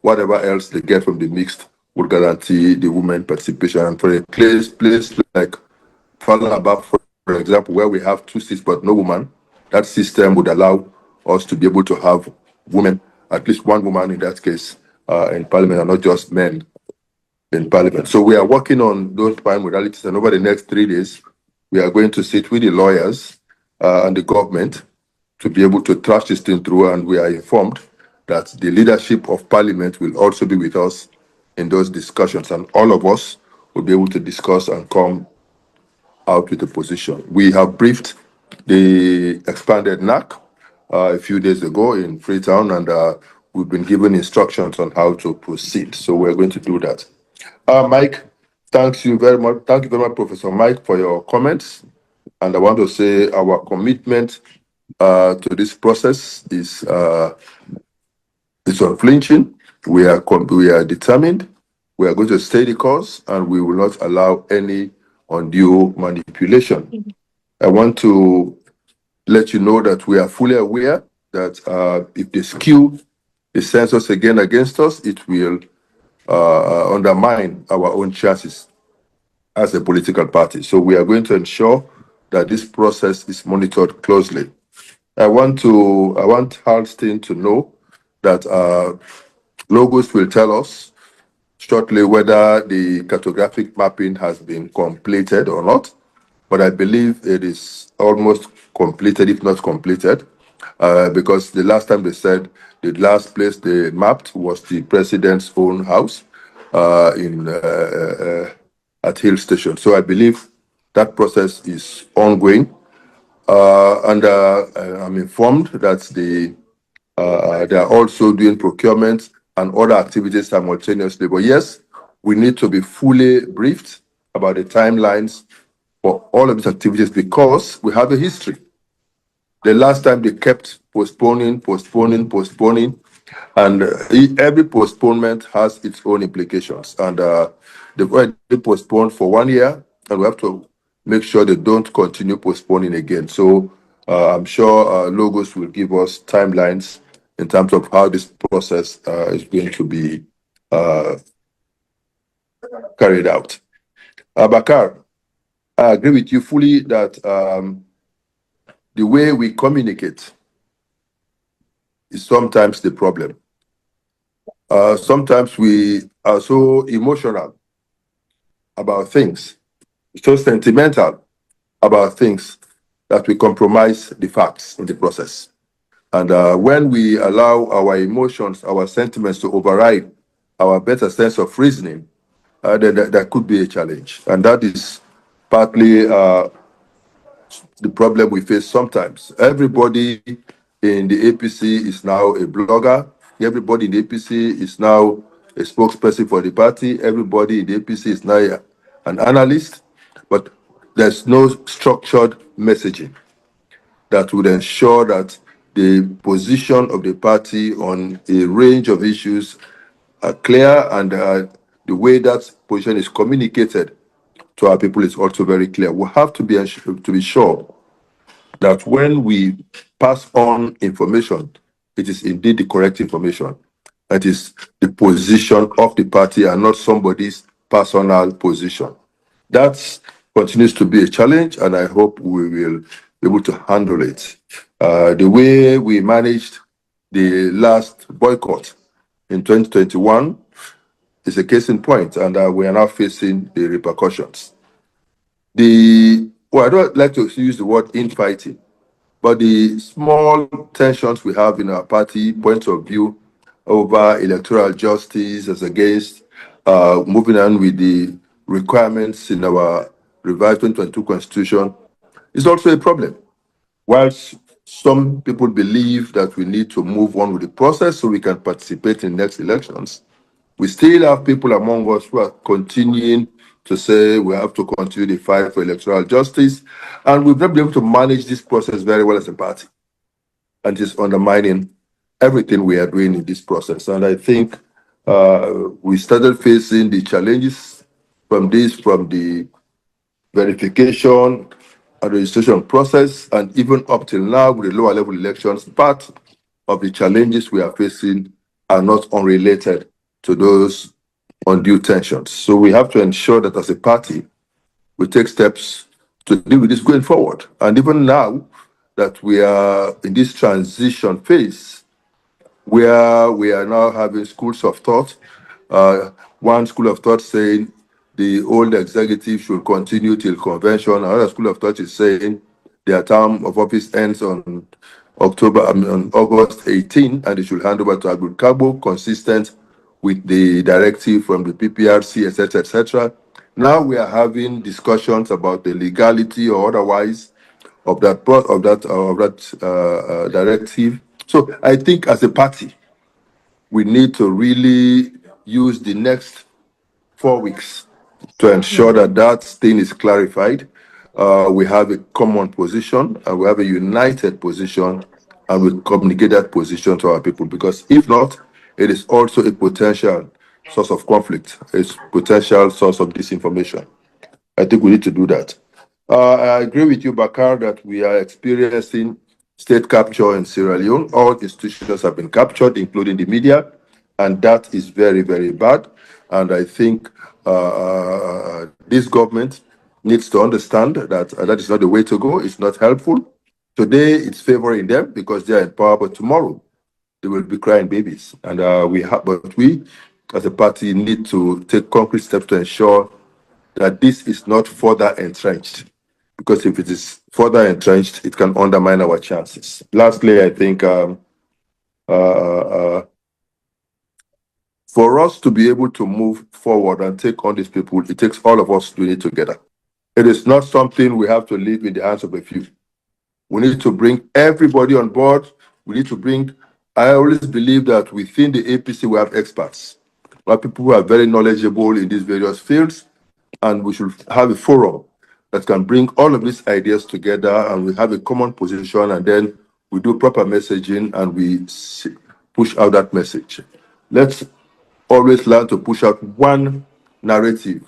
whatever else they get from the mixed would guarantee the women participation. And for a place like Falaba, for example, where we have 2 seats but no woman, that system would allow us to be able to have women, at least one woman in that case, in parliament, and not just men in parliament. So we are working on those modalities, and over the next 3 days, we are going to sit with the lawyers and the government to be able to thrash this thing through, and we are informed that the leadership of parliament will also be with us in those discussions, and all of us will be able to discuss and come out with a position. We have briefed the expanded NAC a few days ago in Freetown, and we've been given instructions on how to proceed. So we're going to do that. Mike, thank you very much. Thank you very much, Professor Mike, for your comments. And I want to say our commitment to this process is unflinching. We are determined. We are going to stay the course, and we will not allow any undue manipulation. I want to let you know that we are fully aware that if they skew the census again against us, it will undermine our own chances as a political party. So we are going to ensure that this process is monitored closely. I want Harleston to know that Logos will tell us shortly whether the cartographic mapping has been completed or not, but I believe it is almost completed, if not completed, because the last time they said the last place they mapped was the president's own house at Hill Station. So I believe that process is ongoing, and I'm informed that they are also doing procurement and other activities simultaneously. But yes, we need to be fully briefed about the timelines for all of these activities, because we have a history. The last time they kept postponing, and every postponement has its own implications. And they've already postponed for 1 year, and we have to make sure they don't continue postponing again. So I'm sure Logos will give us timelines in terms of how this process is going to be carried out. Bakarr, I agree with you fully that the way we communicate is sometimes the problem. Sometimes we are so emotional about things, so sentimental about things, that we compromise the facts in the process. And when we allow our emotions, our sentiments to override our better sense of reasoning, then that could be a challenge. And that is partly the problem we face sometimes. Everybody in the APC is now a blogger. Everybody in the APC is now a spokesperson for the party. Everybody in the APC is now an analyst. But there's no structured messaging that would ensure that the position of the party on a range of issues are clear, and the way that position is communicated to our people is also very clear. We have to be sure that when we pass on information, it is indeed the correct information. It is the position of the party and not somebody's personal position. That continues to be a challenge, and I hope we will be able to handle it. The way we managed the last boycott in 2021 is a case in point, and we are now facing the repercussions. I don't like to use the word infighting, but the small tensions we have in our party, points of view over electoral justice as against moving on with the requirements in our revised 2022 constitution is also a problem. Whilst some people believe that we need to move on with the process so we can participate in next elections, we still have people among us who are continuing to say we have to continue the fight for electoral justice, and we've not been able to manage this process very well as a party, and it's undermining everything we are doing in this process. And I think we started facing the challenges from the verification and registration process, and even up till now with the lower level elections, part of the challenges we are facing are not unrelated to those undue tensions. So we have to ensure that as a party, we take steps to deal with this going forward. And even now that we are in this transition phase, where we are now having schools of thought, one school of thought saying the old executive should continue till convention. Another school of thought is saying their term of office ends on August 18, and they should hand over to Bakarr Kargbo, consistent with the directive from the PPRC, etc., etc. Now we are having discussions about the legality or otherwise of that directive. So I think as a party, we need to really use the next 4 weeks to ensure that that thing is clarified. We have a common position and we have a united position, and we communicate that position to our people, because if not, it is also a potential source of conflict, a potential source of disinformation. I think we need to do that. I agree with you, Bakarr, that we are experiencing state capture in Sierra Leone. All institutions have been captured, including the media, and that is very, very bad. And I think this government needs to understand that that is not the way to go. It's not helpful. Today, it's favoring them because they are in power, but tomorrow they will be crying babies. And we, as a party, need to take concrete steps to ensure that this is not further entrenched. Because if it is further entrenched, it can undermine our chances. Lastly, I think for us to be able to move forward and take on these people, it takes all of us doing it together. It is not something we have to leave in the hands of a few. We need to bring everybody on board. We need to bring, I always believe that within the APC we have experts. We have people who are very knowledgeable in these various fields, and we should have a forum that can bring all of these ideas together, and we have a common position, and then we do proper messaging and we push out that message. Let's always learn to push out one narrative,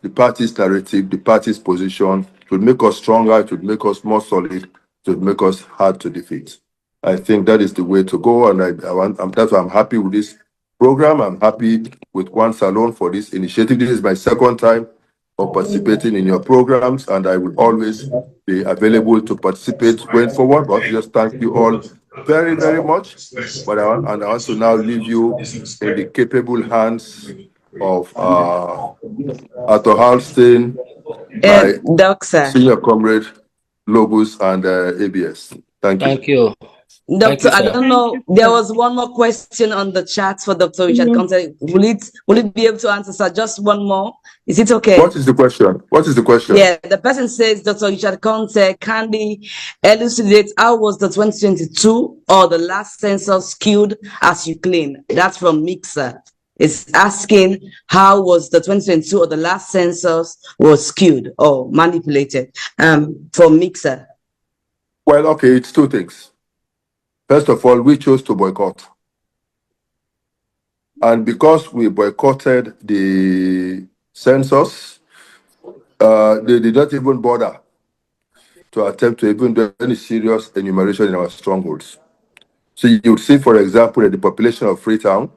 the party's narrative, the party's position. It will make us stronger, it will make us more solid, it will make us hard to defeat. I think that is the way to go, and that's why I'm happy with this program. I'm happy with One Salone for this initiative. This is my second time of participating in your programs, and I will always be available to participate going forward. But just thank you all very, very much. But I want to now leave you in the capable hands of Arthur Harleston, my Doctor. senior comrade, Lobus, and ABS. Thank you. Thank you. Doctor, I sir. don't know. There was one more question on the chat for Dr. Richard Konteh. Will it be able to answer, sir? Just one more. Is it okay? What is the question? What is the question? Yeah, the person says, Dr. Richard Konteh, kindly elucidate how was the 2022 or the last census skewed as you claim? That's from Mixer. It's asking how was the 2022 or the last census was skewed or manipulated from Mixer. Well, okay, it's two things. First of all, we chose to boycott. And because we boycotted the census, they did not even bother to attempt to even do any serious enumeration in our strongholds. So you would see, for example, that the population of Freetown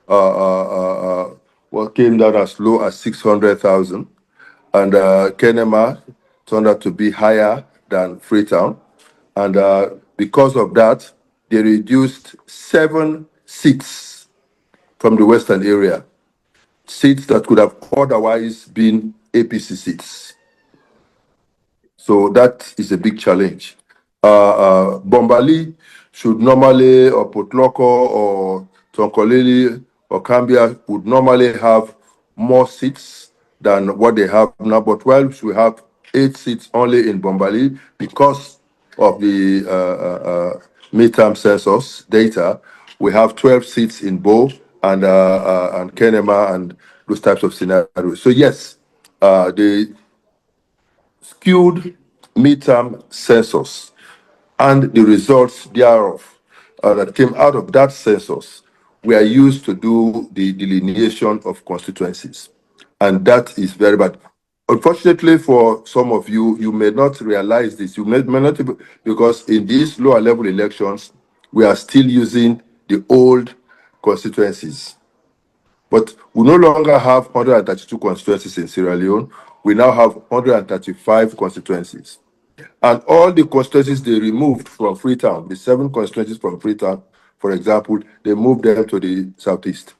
what came down as low as 600,000, and Kenema turned out to be higher than Freetown. And because of that, they reduced 7 seats from the Western area, seats that could have otherwise been APC seats. So that is a big challenge. Bombali should normally, or Potloko, or Tonkolili, or Cambia would normally have more seats than what they have now. But while we have 8 seats only in Bombali because of the midterm census data, we have 12 seats in Bo and Kenema and those types of scenarios. So yes, the skewed midterm census and the results thereof that came out of that census were used to do the delineation of constituencies. And that is very bad. Unfortunately, for some of you, you may not realize this. You may not, because in these lower level elections, we are still using the old constituencies. But we no longer have 132 constituencies in Sierra Leone. We now have 135 constituencies. And all the constituencies they removed from Freetown, the 7 constituencies from Freetown, for example, they moved them to the southeast.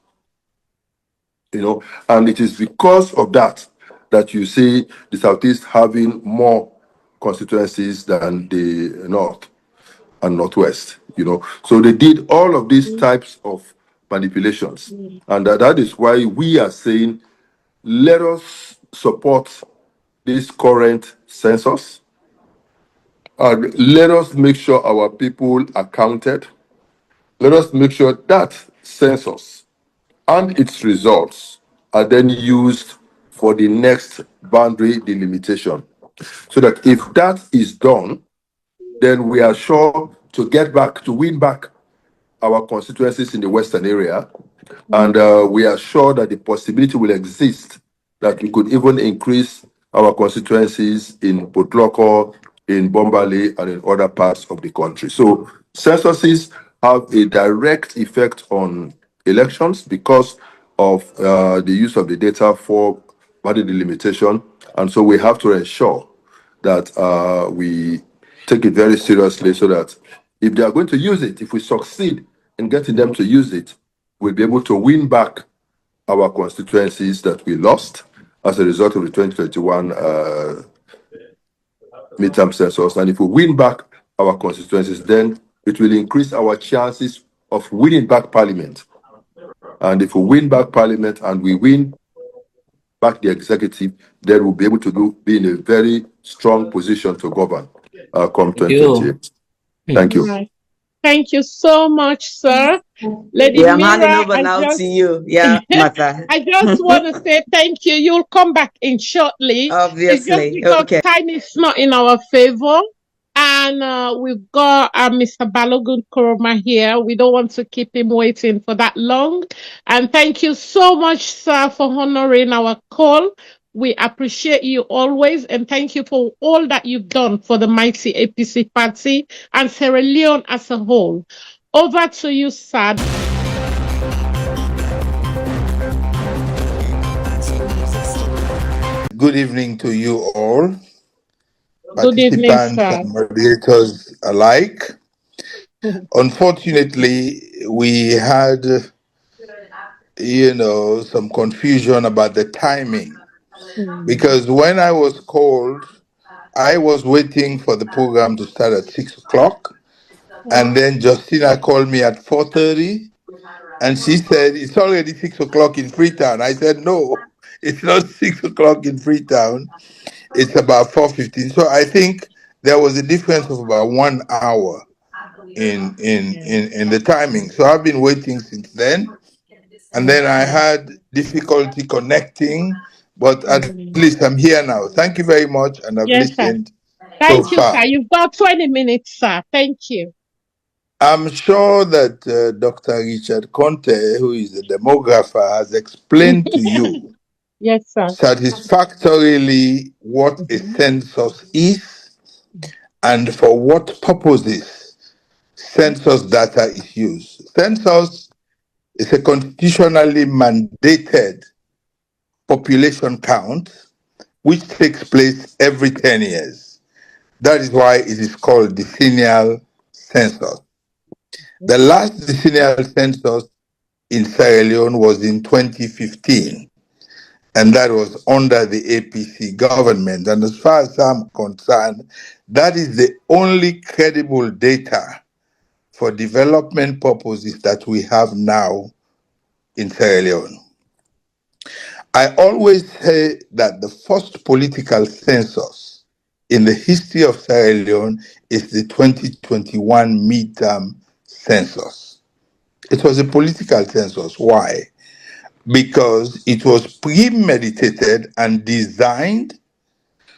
And it is because of that that you see the southeast having more constituencies than the north and northwest. So they did all of these types of manipulations, and that is why we are saying, let us support this current census. Let us make sure our people are counted. Let us make sure that census and its results are then used for the next boundary delimitation. So that if that is done, then we are sure to win back our constituencies in the western area. And we are sure that the possibility will exist that we could even increase our constituencies in Potloko, in Bombali, and in other parts of the country. So censuses have a direct effect on elections because of the use of the data for boundary delimitation. And so we have to ensure that we take it very seriously so that if they are going to use it, if we succeed in getting them to use it, we'll be able to win back our constituencies that we lost as a result of the 2021 midterm census. And if we win back our constituencies, then it will increase our chances of winning back parliament. And if we win back parliament and we win back the executive, then we'll be able to be in a very strong position to govern come 2028. Thank you. Right. Thank you so much, sir. Lady Yeah, I'm handing Mira, over now to you. Yeah, Martha. I just want to say thank you. You'll come back in shortly. It's just Obviously. because Okay. time is not in our favor. And we've got Mr. Balogun Koroma here. We don't want to keep him waiting for that long. And thank you so much, sir, for honoring our call. We appreciate you always. And thank you for all that you've done for the mighty APC party and Sierra Leone as a whole. Over to you, sir. Good evening to you all, Good evening, participants sir. and moderators alike. Unfortunately, we had, some confusion about the timing because when I was called, I was waiting for the program to start at 6 o'clock. And then Justina called me at 4:30 and she said, it's already 6 o'clock in Freetown. I said, no, it's not 6 o'clock in Freetown. It's about 4:15. So I think there was a difference of about 1 hour in the timing. So I've been waiting since then. And then I had difficulty connecting, but at least I'm here now. Thank you very much, and I've Yes, sir. listened so Thank you, far. sir. You've got 20 minutes, sir. Thank you. I'm sure that Dr. Richard Konteh, who is a demographer, has explained to you Yes, sir. satisfactorily what a census is and for what purposes census data is used. Census is a constitutionally mandated population count which takes place every 10 years. That is why it is called decennial census. The last decennial census in Sierra Leone was in 2015, and that was under the APC government. And as far as I'm concerned, that is the only credible data for development purposes that we have now in Sierra Leone. I always say that the first political census in the history of Sierra Leone is the 2021 midterm census. It was a political census. Why? Because it was premeditated and designed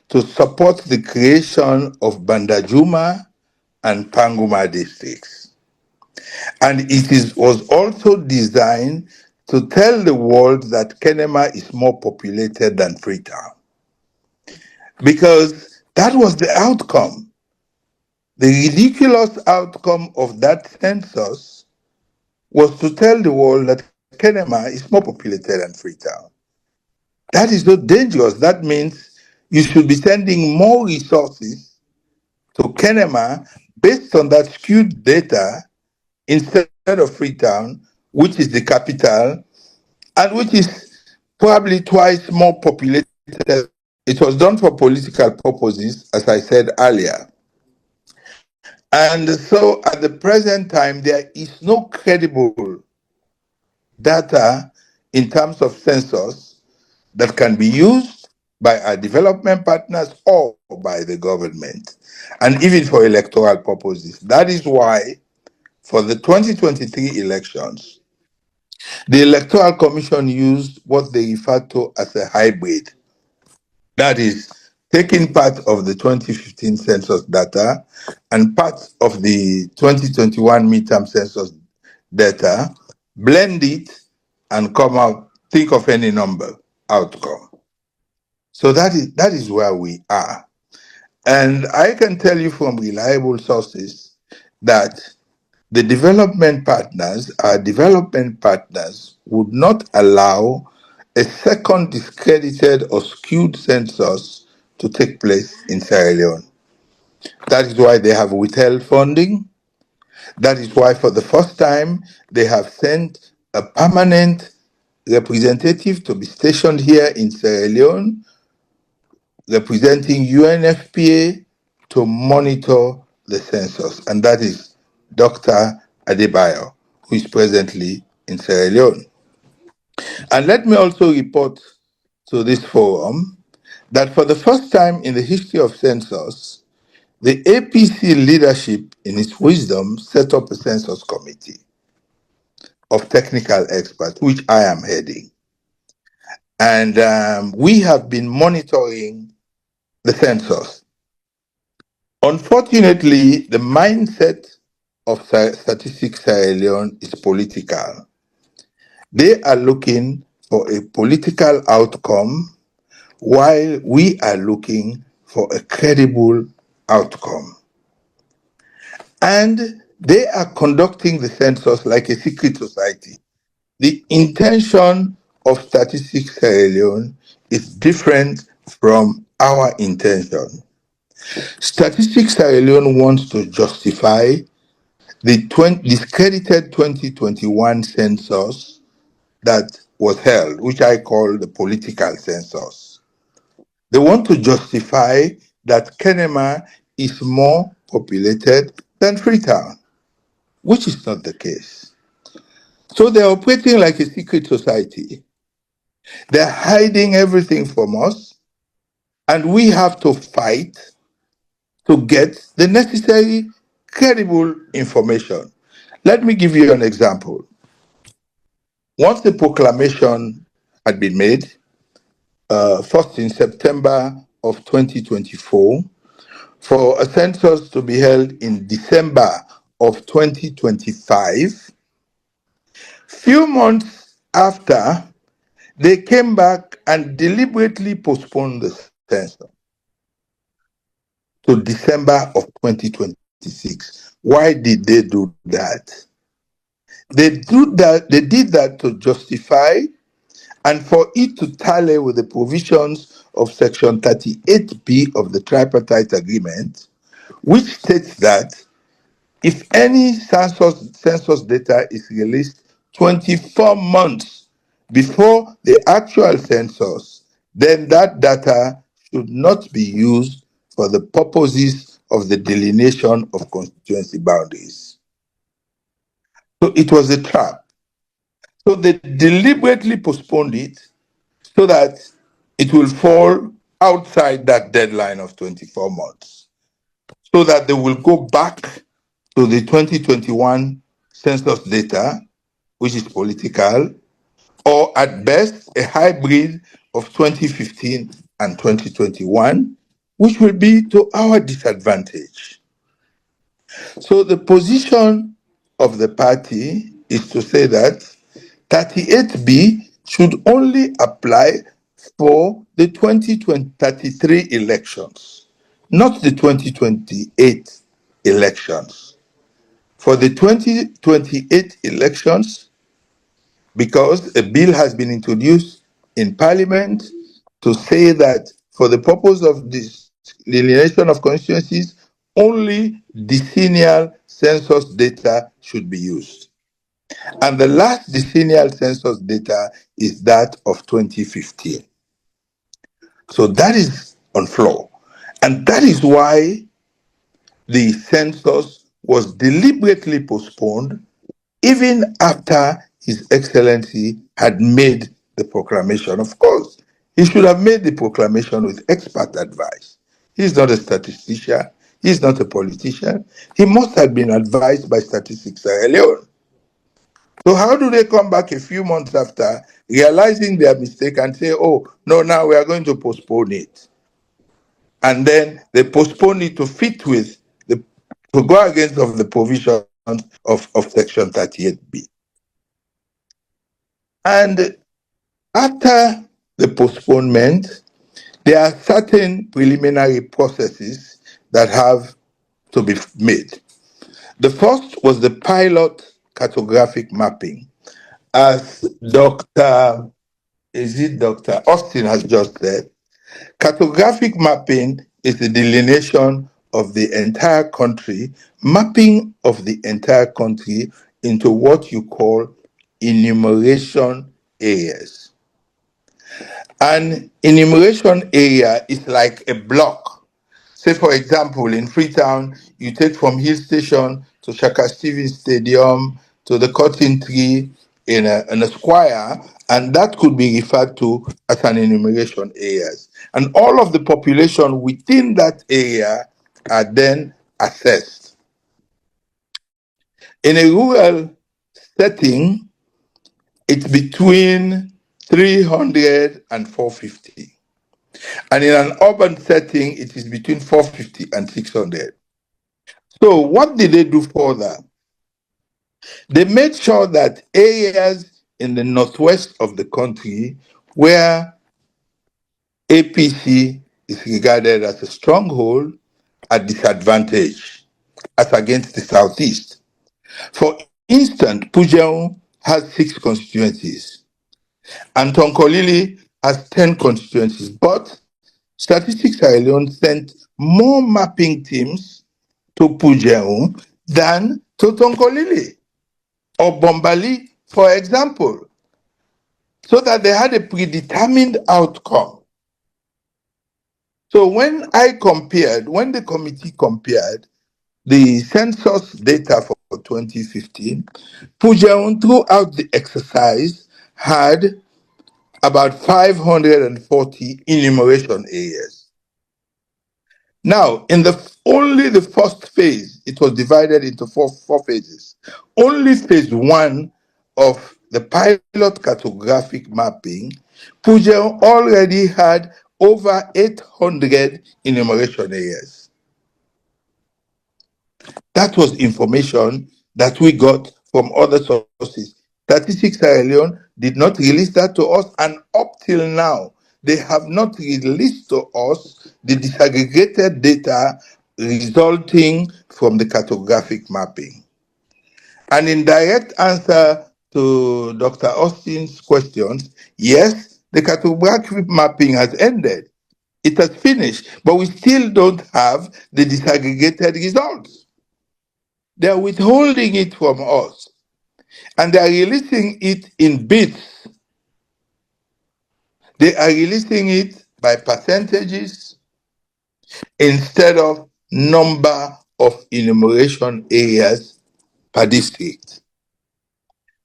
to support the creation of Bandajuma and Panguma districts. And was also designed to tell the world that Kenema is more populated than Freetown. Because that was the outcome. The ridiculous outcome of that census was to tell the world that Kenema is more populated than Freetown. That is so dangerous. That means you should be sending more resources to Kenema based on that skewed data instead of Freetown, which is the capital and which is probably twice more populated. It was done for political purposes, as I said earlier. And so at the present time, there is no credible data in terms of census that can be used by our development partners or by the government, and even for electoral purposes. That is why, for the 2023 elections, the Electoral Commission used what they refer to as a hybrid. That is, taking part of the 2015 census data and part of the 2021 midterm census data, blend it, and come out, think of any number outcome. So that is where we are. And I can tell you from reliable sources that the development partners, our development partners, would not allow a second discredited or skewed census to take place in Sierra Leone. That is why they have withheld funding. That is why, for the first time, they have sent a permanent representative to be stationed here in Sierra Leone, representing UNFPA, to monitor the census, and that is Dr. Adebayo, who is presently in Sierra Leone. And let me also report to this forum that for the first time in the history of census, the APC leadership, in its wisdom, set up a census committee of technical experts, which I am heading. And we have been monitoring the census. Unfortunately, the mindset of Statistics Sierra Leone is political. They are looking for a political outcome while we are looking for a credible outcome. And they are conducting the census like a secret society. The intention of Statistics Sierra Leone is different from our intention. Statistics Sierra Leone wants to justify the discredited 2021 census that was held, which I call the political census. They want to justify that Kenema is more populated than Freetown, which is not the case. So they're operating like a secret society. They're hiding everything from us, and we have to fight to get the necessary credible information. Let me give you an example. Once the proclamation had been made, first in September of 2024, for a census to be held in December of 2025, few months after, they came back and deliberately postponed the census to December of 2026. Why did they do that? They did that to justify and for it to tally with the provisions of Section 38B of the Tripartite Agreement, which states that if any census data is released 24 months before the actual census, then that data should not be used for the purposes of the delineation of constituency boundaries. So it was a trap. So they deliberately postponed it so that it will fall outside that deadline of 24 months, so that they will go back to the 2021 census data, which is political, or at best a hybrid of 2015 and 2021, which will be to our disadvantage. So the position of the party is to say that 38B should only apply for the 2033 elections, not the 2028 elections. For the 2028 elections, because a bill has been introduced in Parliament to say that for the purpose of this delineation of constituencies, only decennial census data should be used. And the last decennial census data is that of 2015. So that is on floor. And that is why the census was deliberately postponed even after His Excellency had made the proclamation. Of course, he should have made the proclamation with expert advice. He's not a statistician. He's not a politician. He must have been advised by Statistics Sierra Leone. So how do they come back a few months after, realizing their mistake, and say, oh, no, now we are going to postpone it? And then they postpone it to fit with, to go against of the provisions of Section 38B. And after the postponement, there are certain preliminary processes that have to be made. The first was the pilot cartographic mapping. As Dr. Austin has just said, cartographic mapping is the delineation of the entire country, mapping of the entire country into what you call enumeration areas. An enumeration area is like a block. Say, for example, in Freetown, you take from Hill Station to Shaka Stevens Stadium to the cotton tree in a square, and that could be referred to as an enumeration areas. And all of the population within that area are then assessed. In a rural setting, it's between 300 and 450. And in an urban setting, it is between 450 and 600. So what did they do further? They made sure that areas in the northwest of the country where APC is regarded as a stronghold are disadvantaged as against the southeast. For instance, Pujeon has 6 constituencies and Tonkolili has 10 constituencies, but Statistics Sierra Leone sent more mapping teams to Pujeon than to Tonkolili or Bombali, for example, so that they had a predetermined outcome. So when the committee compared the census data for 2015, Pujeon throughout the exercise had about 540 enumeration areas. Now, in only the first phase, it was divided into four phases. Only phase 1 of the pilot cartographic mapping, Pujeon already had over 800 enumeration areas. That was information that we got from other sources. Statistics Sierra Leone did not release that to us, and up till now, they have not released to us the disaggregated data resulting from the cartographic mapping. And in direct answer to Dr. Austin's questions, yes, the cartographic mapping has ended. It has finished, but we still don't have the disaggregated results. They are withholding it from us, and they are releasing it in bits. They are releasing it by percentages instead of number of enumeration areas per district.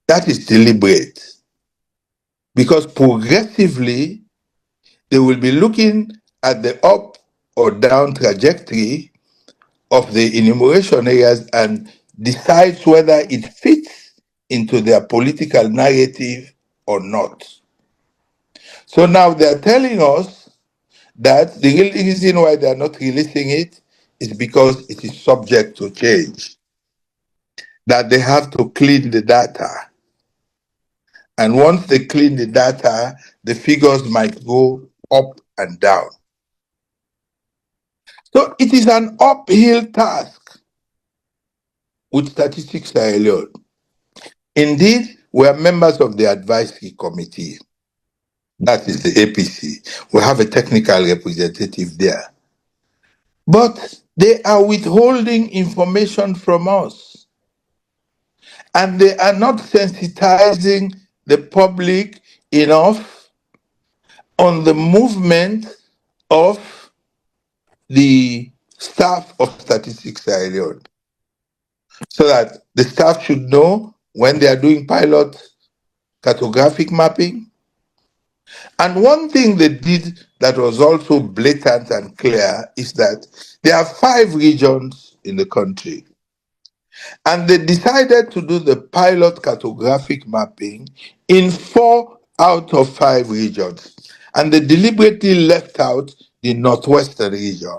That is deliberate, because progressively they will be looking at the up or down trajectory of the enumeration areas and decides whether it fits into their political narrative or not. So now they're telling us that the real reason why they're not releasing it is because it is subject to change, that they have to clean the data. And once they clean the data, the figures might go up and down. So it is an uphill task with Statistics Sierra Leone. Indeed, we are members of the advisory committee. That is the APC. We have a technical representative there. But they are withholding information from us. And they are not sensitizing the public enough on the movement of the staff of Statistics Sierra Leone, so that the staff should know when they are doing pilot cartographic mapping. And one thing they did that was also blatant and clear is that there are 5 regions in the country. And they decided to do the pilot cartographic mapping in 4 out of 5 regions. And they deliberately left out the Northwestern region.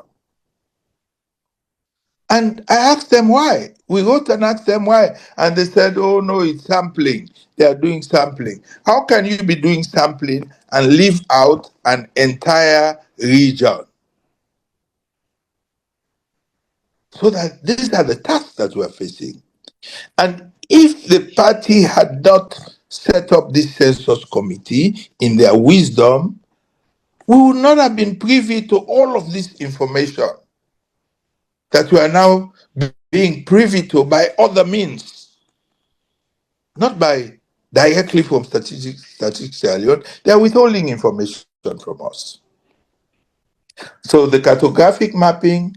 And I asked them why. We wrote and asked them why. And they said, oh no, it's sampling. They are doing sampling. How can you be doing sampling and leave out an entire region? So that these are the tasks that we're facing. And if the party had not set up this census committee in their wisdom, we would not have been privy to all of this information that we are now being privy to by other means, not by directly from Statistics Sierra Leone. They are withholding information from us. So the cartographic mapping,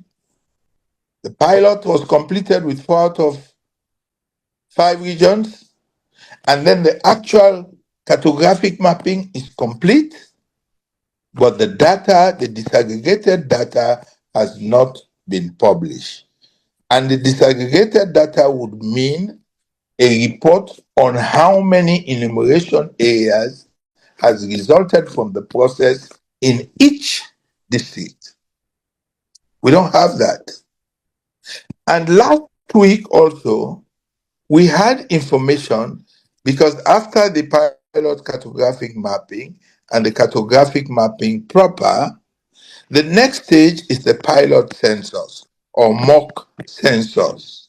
the pilot was completed with 4 out of 5 regions, and then the actual cartographic mapping is complete, but the data, the disaggregated data, has not been published. And the disaggregated data would mean a report on how many enumeration areas has resulted from the process in each district. We don't have that. And last week also, we had information because after the pilot cartographic mapping and the cartographic mapping proper, the next stage is the pilot census or mock census.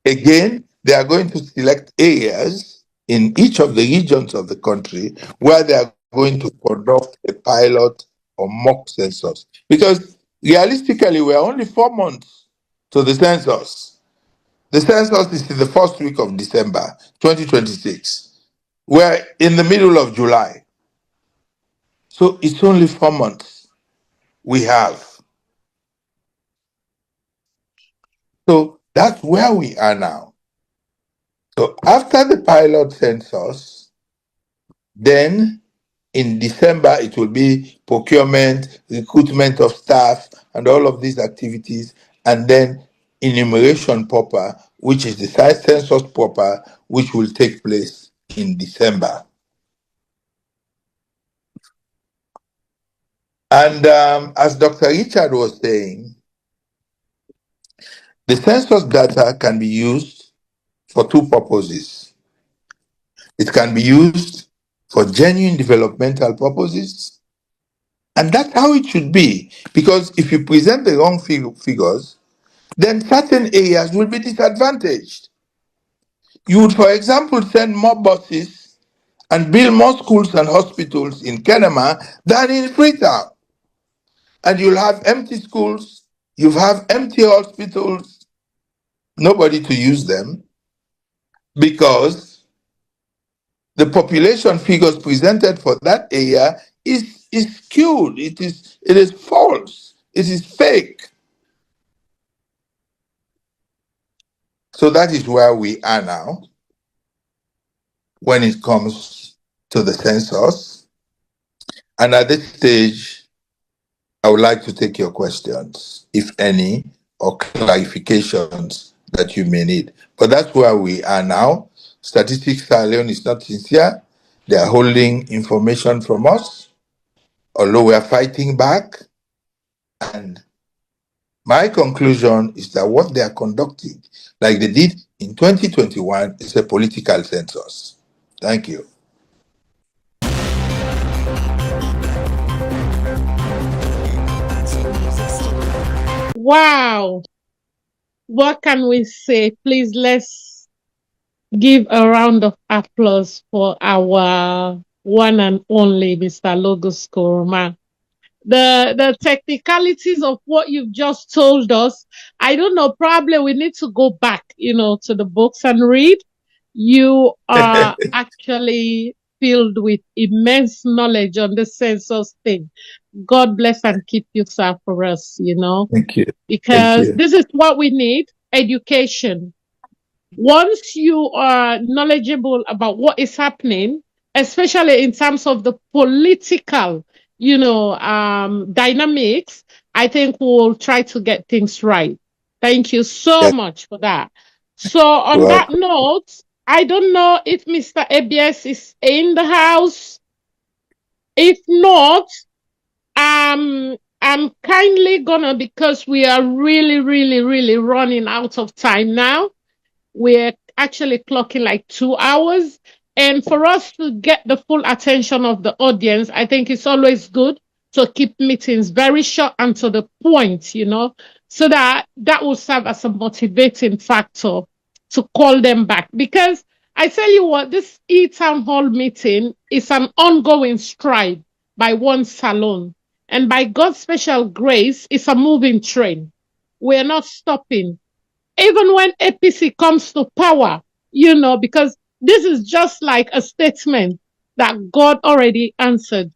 Again, they are going to select areas in each of the regions of the country where they are going to conduct a pilot or mock census. Because realistically, we are only 4 months to the census. The census is in the first week of December 2026. We're in the middle of July. So it's only 4 months we have. So that's where we are now. So after the pilot census, then in December, it will be procurement, recruitment of staff, and all of these activities, and then enumeration proper, which is the size census proper, which will take place in December. And as Dr. Richard was saying, the census data can be used for 2 purposes. It can be used for genuine developmental purposes, and that's how it should be, because if you present the wrong figures, then certain areas will be disadvantaged. You would, for example, send more buses and build more schools and hospitals in Kenema than in Freetown. And you'll have empty schools, you'll have empty hospitals, nobody to use them, because the population figures presented for that area is skewed, it is false, it is fake. So that is where we are now when it comes to the census. And at this stage, I would like to take your questions, if any, or clarifications that you may need. But that's where we are now. Statistics Sierra Leone is not sincere. They are holding information from us, although we are fighting back. And my conclusion is that what they are conducting, like they did in 2021, is a political census. Thank you. Wow. What can we say? Please let's give a round of applause for our one and only Mr. Logos Koroma. The technicalities of what you've just told us, I don't know, probably we need to go back, to the books and read. You are actually filled with immense knowledge on the census thing. God bless and keep you, sir, for us, Thank you. Thank because you. this is what we need, education. Once you are knowledgeable about what is happening, especially in terms of the political, dynamics, I think we'll try to get things right. Thank you so Yes, much for that. So on that welcome. note, I don't know if Mr. ABS is in the house. If not, I'm kindly gonna, because we are really, really, really running out of time now. We're actually clocking like 2 hours. And for us to get the full attention of the audience, I think it's always good to keep meetings very short and to the point, so that will serve as a motivating factor to call them back. Because I tell you what, this e-town hall meeting is an ongoing strive by One Salone. And by God's special grace, it's a moving train. We're not stopping even when APC comes to power, because this is just like a statement that God already answered.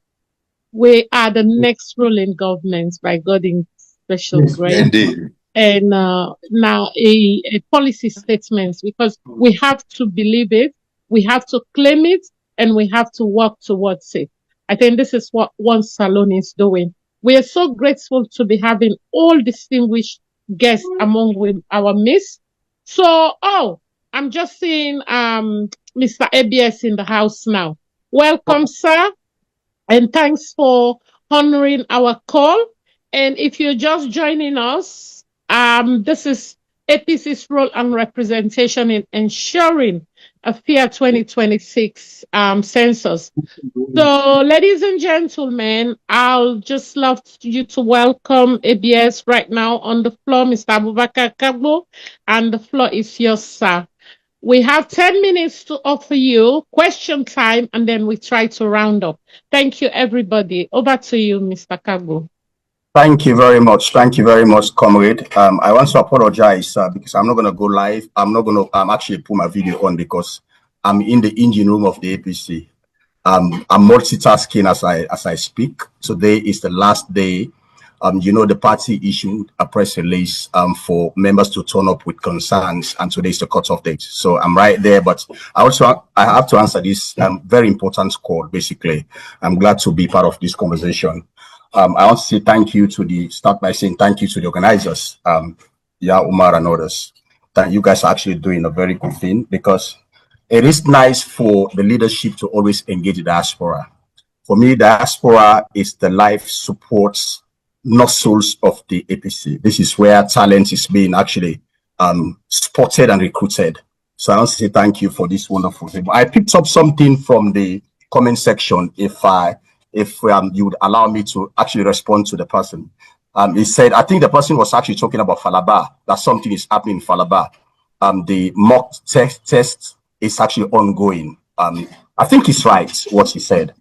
We are the next ruling government by God in special grace. Indeed. And now a policy statement, because we have to believe it, we have to claim it, and we have to work towards it. I think this is what One Salone is doing. We are so grateful to be having all distinguished guests among our midst. So, I'm just seeing Mr. ABS in the house now. Welcome, sir, and thanks for honoring our call. And if you're just joining us, this is APC's role and representation in ensuring a fair 2026 census. So, ladies and gentlemen, I'll just love you to welcome ABS right now on the floor, Mr. Bakarr Kargbo, and the floor is yours, sir. We have 10 minutes to offer you question time, and then we try to round up. Thank you, everybody. Over to you, Mr. Kargbo. Thank you very much. Thank you very much, comrade. I want to apologize because I'm not going to go live. I'm not going to actually put my video on because I'm in the engine room of the APC. I'm multitasking as I speak. Today is the last day. The party issued a press release for members to turn up with concerns, and today is the cutoff date. So I'm right there, but I have to answer this very important call. Basically, I'm glad to be part of this conversation. I want to say start by saying thank you to the organizers, Umar and others. That you guys are actually doing a very good thing, because it is nice for the leadership to always engage the diaspora. For me, diaspora is the life supports muscles of the APC. This is where talent is being actually spotted and recruited. So I want to say thank you for this wonderful thing. I picked up something from the comment section. If you would allow me to actually respond to the person. He said, I think the person was actually talking about Falaba, that something is happening in Falaba. The mock test is actually ongoing. I think he's right, what he said.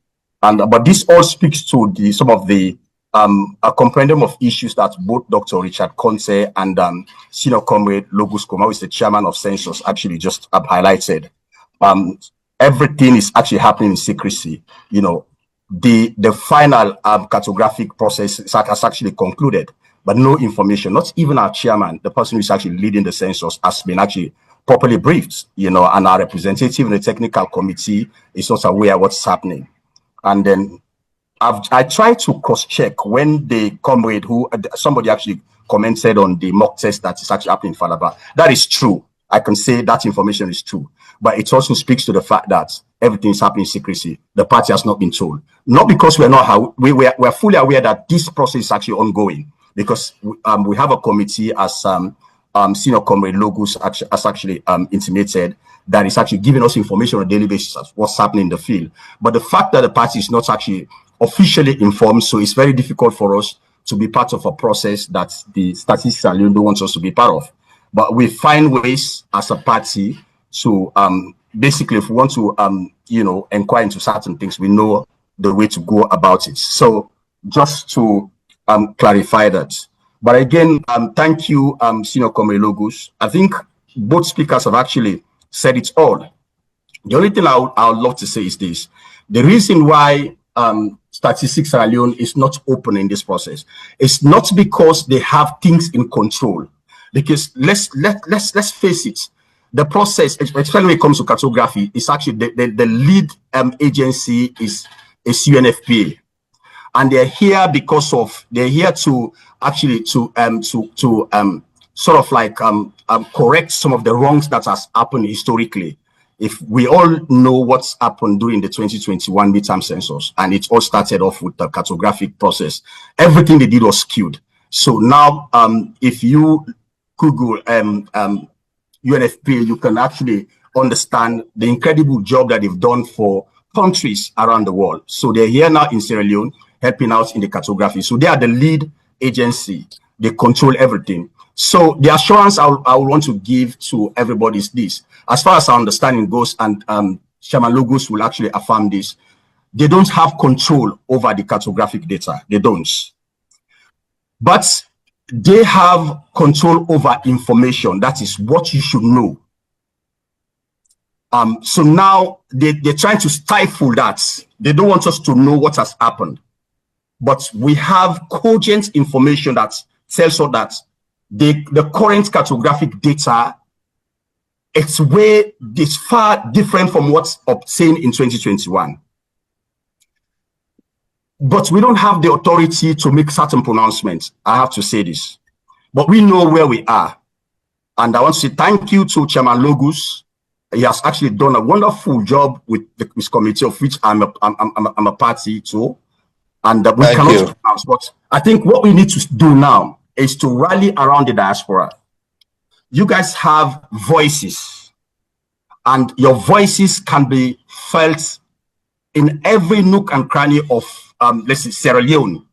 But this all speaks to some of the a compendium of issues that both Dr. Richard Konteh and Senior Comrade Logos Koroma, who is the chairman of Census, actually just highlighted. Everything is actually happening in secrecy. The final cartographic process has actually concluded, but no information, not even our chairman, the person who is actually leading the census, has been actually properly briefed, and our representative in the technical committee is not aware of what's happening. And then I tried to cross-check when the comrade who somebody actually commented on the mock test that is actually happening in Falaba. That is true. I can say that information is true, but it also speaks to the fact that everything is happening in secrecy. The party has not been told, not because we're fully aware that this process is actually ongoing, because we have a committee, as Senior Comrade Logos has actually intimated, that is actually giving us information on a daily basis of what's happening in the field. But the fact that the party is not actually officially informed, so it's very difficult for us to be part of a process that the Statistics and Leone don't want us to be part of. But we find ways as a party to basically, if we want to inquire into certain things, we know the way to go about it. So just to clarify that. But again, thank you, Senior Comrade Logos. I think both speakers have actually said it all. The only thing I would love to say is this: the reason why Statistics Sierra Leone is not open in this process is not because they have things in control. Because let's face it, the process, especially when it comes to cartography, is actually the lead agency is UNFPA, and they're here because of they're here to actually to sort of like correct some of the wrongs that has happened historically. If we all know what's happened during the 2021 midterm census, and it all started off with the cartographic process, everything they did was skewed. So now, if you Google UNFPA, you can actually understand the incredible job that they've done for countries around the world. So they're here now in Sierra Leone, helping out in the cartography. So they are the lead agency. They control everything. So the assurance I would want to give to everybody is this: as far as our understanding goes, and Chairman Logos will actually affirm this, they don't have control over the cartographic data. They don't. But they have control over information. That is what you should know. So now they're trying to stifle that. They don't want us to know what has happened. But we have cogent information that tells us that the current cartographic data, it's far different from what's obtained in 2021. But we don't have the authority to make certain pronouncements. I have to say this. But we know where we are. And I want to say thank you to Chairman Logos. He has actually done a wonderful job with this committee, of which I'm a party to. And we cannot pronounce. But I think what we need to do now is to rally around the diaspora. You guys have voices, and your voices can be felt in every nook and cranny of, let's say, Sierra Leone.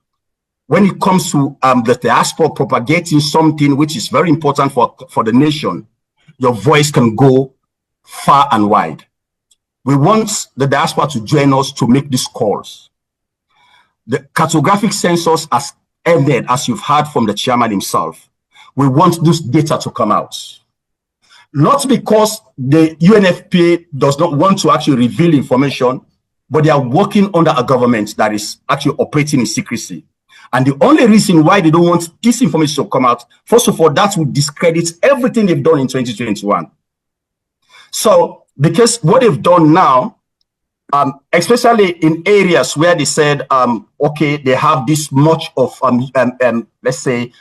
When it comes to the diaspora propagating something which is very important for the nation, your voice can go far and wide. We want the diaspora to join us to make these calls. The cartographic census has ended, as you've heard from the chairman himself. We want this data to come out. Not because the UNFPA does not want to actually reveal information, but they are working under a government that is actually operating in secrecy. And the only reason why they don't want this information to come out, first of all, that would discredit everything they've done in 2021. So, because what they've done now, especially in areas where they said, okay, they have this much of, let's say,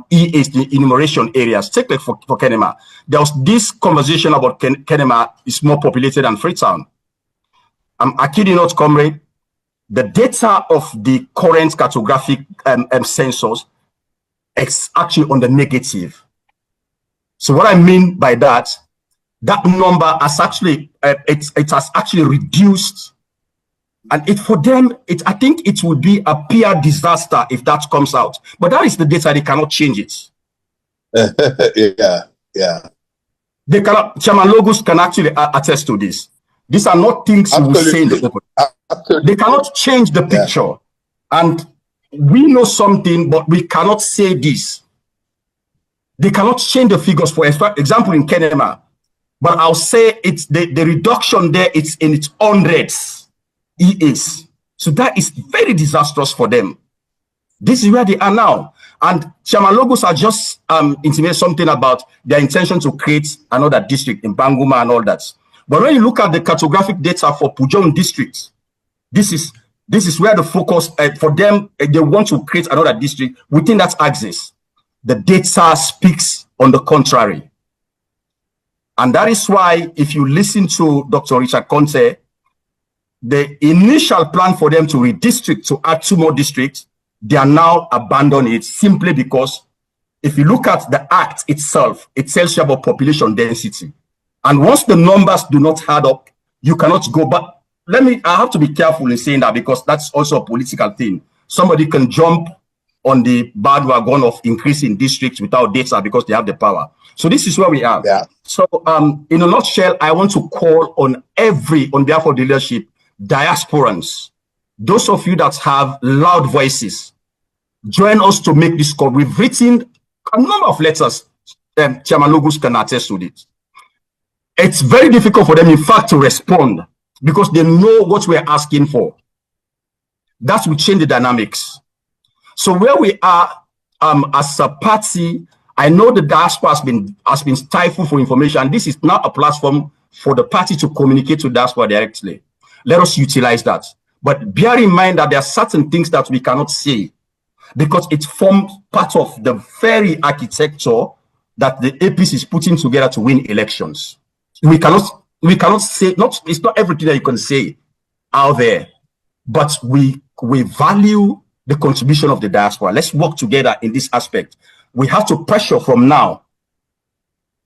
EAs, the enumeration areas. Take like for Kenema. There was this conversation about Kenema is more populated than Freetown. I kid you not, comrade. The data of the current cartographic census is actually on the negative. So what I mean by that, that number has actually it has actually reduced, and for them, I think it would be a PR disaster if that comes out. But that is the data; they cannot change it. Yeah. They cannot. Chairman Logos can actually attest to this. These are not things you will say in the open. They cannot change the picture, and we know something, but we cannot say this. They cannot change the figures. For example, in Kenema. But I'll say it's the reduction there, it's in its hundreds EAs. So that is very disastrous for them. This is where they are now. And Chairman Logos are just intimated something about their intention to create another district in Banguma and all that. But when you look at the cartographic data for Pujong district, this is This is where the focus for them, they want to create another district within that axis. The data speaks on the contrary. And that is why, if you listen to Dr. Richard Konteh, the initial plan for them to redistrict, to add 2 more districts, they are now abandoning it simply because if you look at the act itself, it tells you about population density. And once the numbers do not add up, you cannot go back. I have to be careful in saying that because that's also a political thing. Somebody can jump on the bandwagon of increasing districts without data because they have the power. So this is where we are. Yeah. So in a nutshell, I want to call on behalf of the leadership, diasporans, those of you that have loud voices, join us to make this call. We've written a number of letters. Chairman Logos can attest to it. It's very difficult for them, in fact, to respond because they know what we're asking for. That will change the dynamics. So where we are as a party, I know the diaspora has been stifled for information, and this is now a platform for the party to communicate to diaspora directly. Let us utilize that. But bear in mind that there are certain things that we cannot say because it forms part of the very architecture that the APC is putting together to win elections. We cannot say, it's not everything that you can say out there, but we value the contribution of the diaspora. Let's work together in this aspect. We have to pressure from now.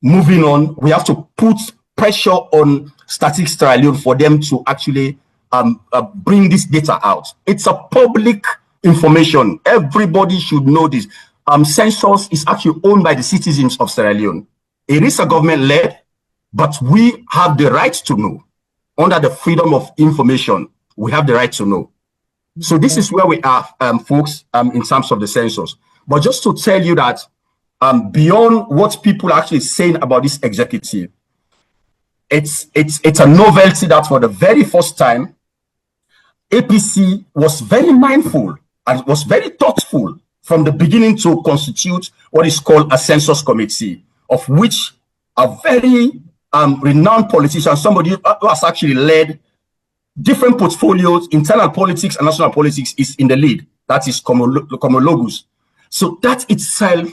Moving on, we have to put pressure on Statistics Sierra Leone for them to actually bring this data out. It's a public information. Everybody should know this. Census is actually owned by the citizens of Sierra Leone. It is a government-led, but we have the right to know. Under the freedom of information, we have the right to know. So this is where we are, folks, in terms of the census. But just to tell you that beyond what people are actually saying about this executive, it's a novelty that for the very first time, APC was very mindful and was very thoughtful from the beginning to constitute what is called a census committee, of which a very renowned politician, somebody who has actually led different portfolios, internal politics and national politics, is in the lead. That is Logos. So that itself,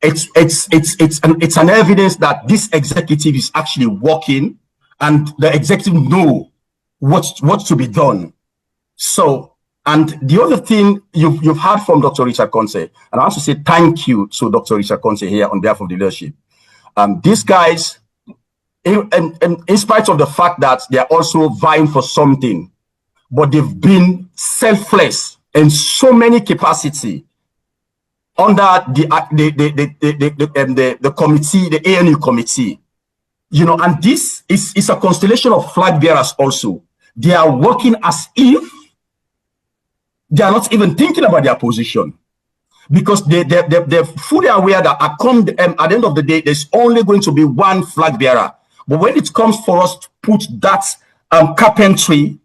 it's an evidence that this executive is actually working, and the executive know what's to be done. So, and the other thing you've heard from Dr. Richard Konteh, and I want to say thank you to Dr. Richard Konteh here on behalf of the leadership. These guys, in spite of the fact that they are also vying for something, but they've been selfless in so many capacity under the committee, the ANU committee, you know, and this is a constellation of flag bearers also. They are working as if they are not even thinking about their position, because they're fully aware that at the end of the day, there's only going to be one flag bearer. But when it comes for us to put that carpentry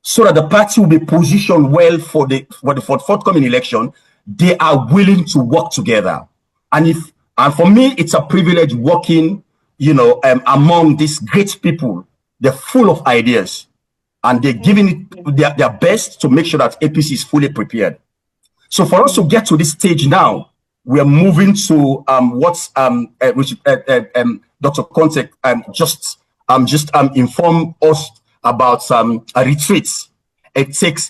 so that the party will be positioned well for the forthcoming election, they are willing to work together. And for me, it's a privilege working, you know, among these great people. They're full of ideas, and they're giving it their best to make sure that APC is fully prepared. So for us to get to this stage now, we are moving to which Dr. Konteh just informed us about a retreat. It takes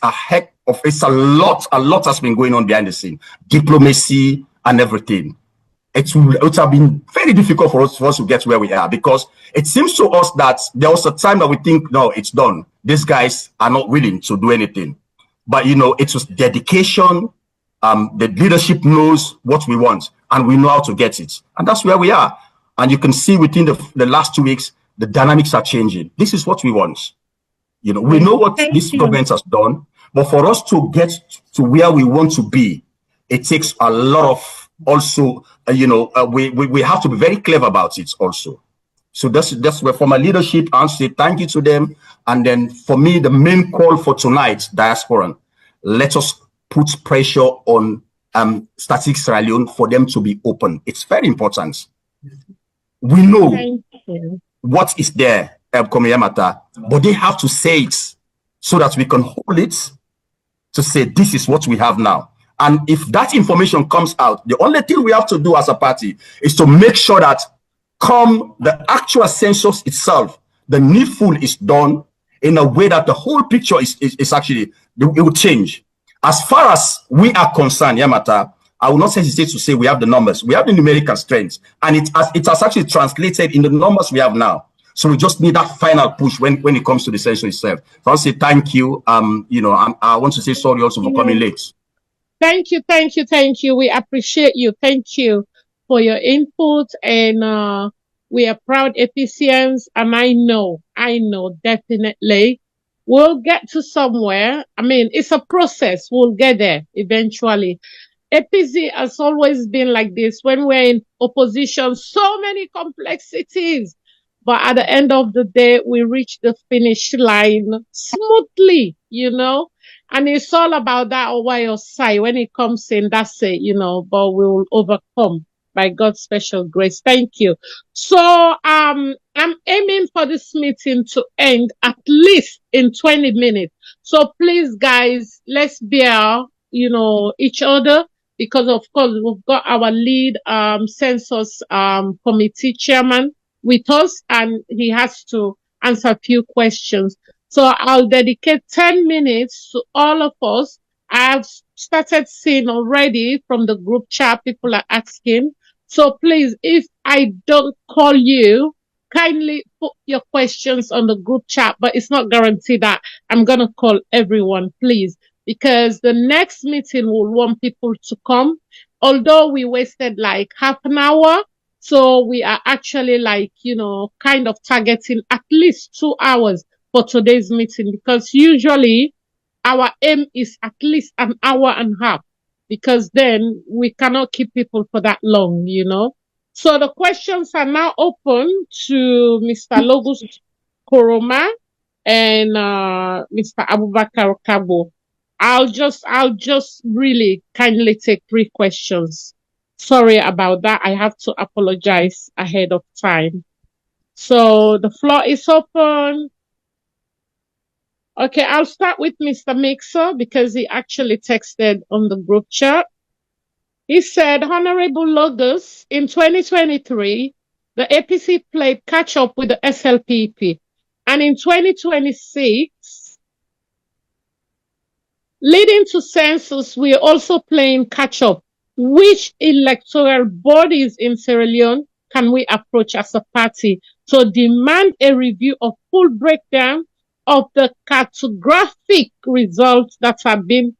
it's a lot has been going on behind the scene, diplomacy and everything. It would have been very difficult for us to get where we are, because it seems to us that there was a time that we think, no, it's done. These guys are not willing to do anything. But, you know, it was dedication. The leadership knows what we want, and we know how to get it. And that's where we are. And you can see within the last 2 weeks, the dynamics are changing. This is what we want. You know, we know what this government has done, but for us to get to where we want to be, it takes a lot of also, we have to be very clever about it also. So that's where, for my leadership, I want to say thank you to them. And then for me, the main call for tonight, Diaspora, let us put pressure on Statistics Sierra Leone for them to be open. It's very important. We know what is there, but they have to say it so that we can hold it to say this is what we have now. And if that information comes out, the only thing we have to do as a party is to make sure that come the actual census itself, the needful is done in a way that the whole picture is actually, it will change. As far as we are concerned, Yamata, I will not hesitate to say we have the numbers. We have the numerical strength, and it has actually translated in the numbers we have now. So we just need that final push when it comes to the census itself. So I'll say thank you. I want to say sorry also for coming late. Thank you. We appreciate you. Thank you for your input, and we are proud APCians, and I know definitely we'll get to somewhere. I mean, it's a process. We'll get there eventually. APC has always been like this. When we're in opposition, so many complexities. But at the end of the day, we reach the finish line smoothly, And it's all about that over your side. When it comes in, that's it, but we will overcome by God's special grace. Thank you. So, I'm aiming for this meeting to end at least in 20 minutes. So please, guys, let's bear, each other, because of course we've got our lead, census, committee chairman with us, and he has to answer a few questions. So I'll dedicate 10 minutes to all of us. I've started seeing already from the group chat, people are asking. So please, if I don't call you, kindly put your questions on the group chat, but it's not guaranteed that I'm going to call everyone, please, because the next meeting will want people to come. Although we wasted like half an hour, so we are actually kind of targeting at least 2 hours for today's meeting, because usually our aim is at least an hour and a half, because then we cannot keep people for that long, So the questions are now open to Mr. Logos Koroma and Mr. Bakarr Kargbo. I'll just really kindly take 3 questions. Sorry about that. I have to apologize ahead of time. So the floor is open. Okay, I'll start with Mr. Mixer because he actually texted on the group chat. He said, Honorable Logos, in 2023, the APC played catch up with the SLPP. And in 2026, leading to census, we are also playing catch up. Which electoral bodies in Sierra Leone can we approach as a party to demand a review of full breakdown of the cartographic results that have been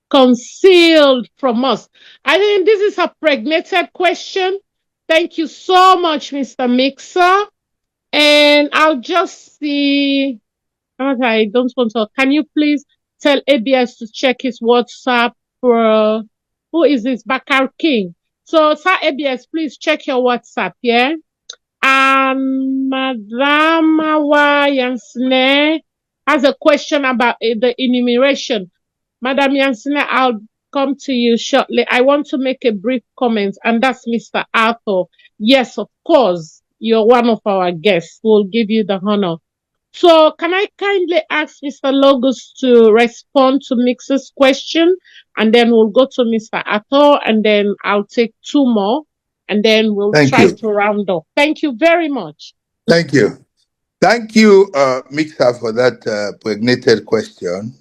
concealed from us? I think this is a pregnated question. Thank you so much, Mr. Mixer. And I'll just see. Okay, don't want to. Can you please tell ABS to check his WhatsApp for who is this? Bakarr King. So, Sir ABS, please check your WhatsApp, yeah? Madame Yansne has a question about the enumeration. Madame Yansne, I'll come to you shortly. I want to make a brief comment, and that's Mr. Arthur. Yes, of course, you're one of our guests. We'll give you the honor. So can I kindly ask Mr. Logos to respond to Mixer's question, and then we'll go to Mr. Arthur, and then I'll take 2 more, and then we'll try to round up. Thank you very much. Thank you. Thank you, Mixer, for that pregnated question.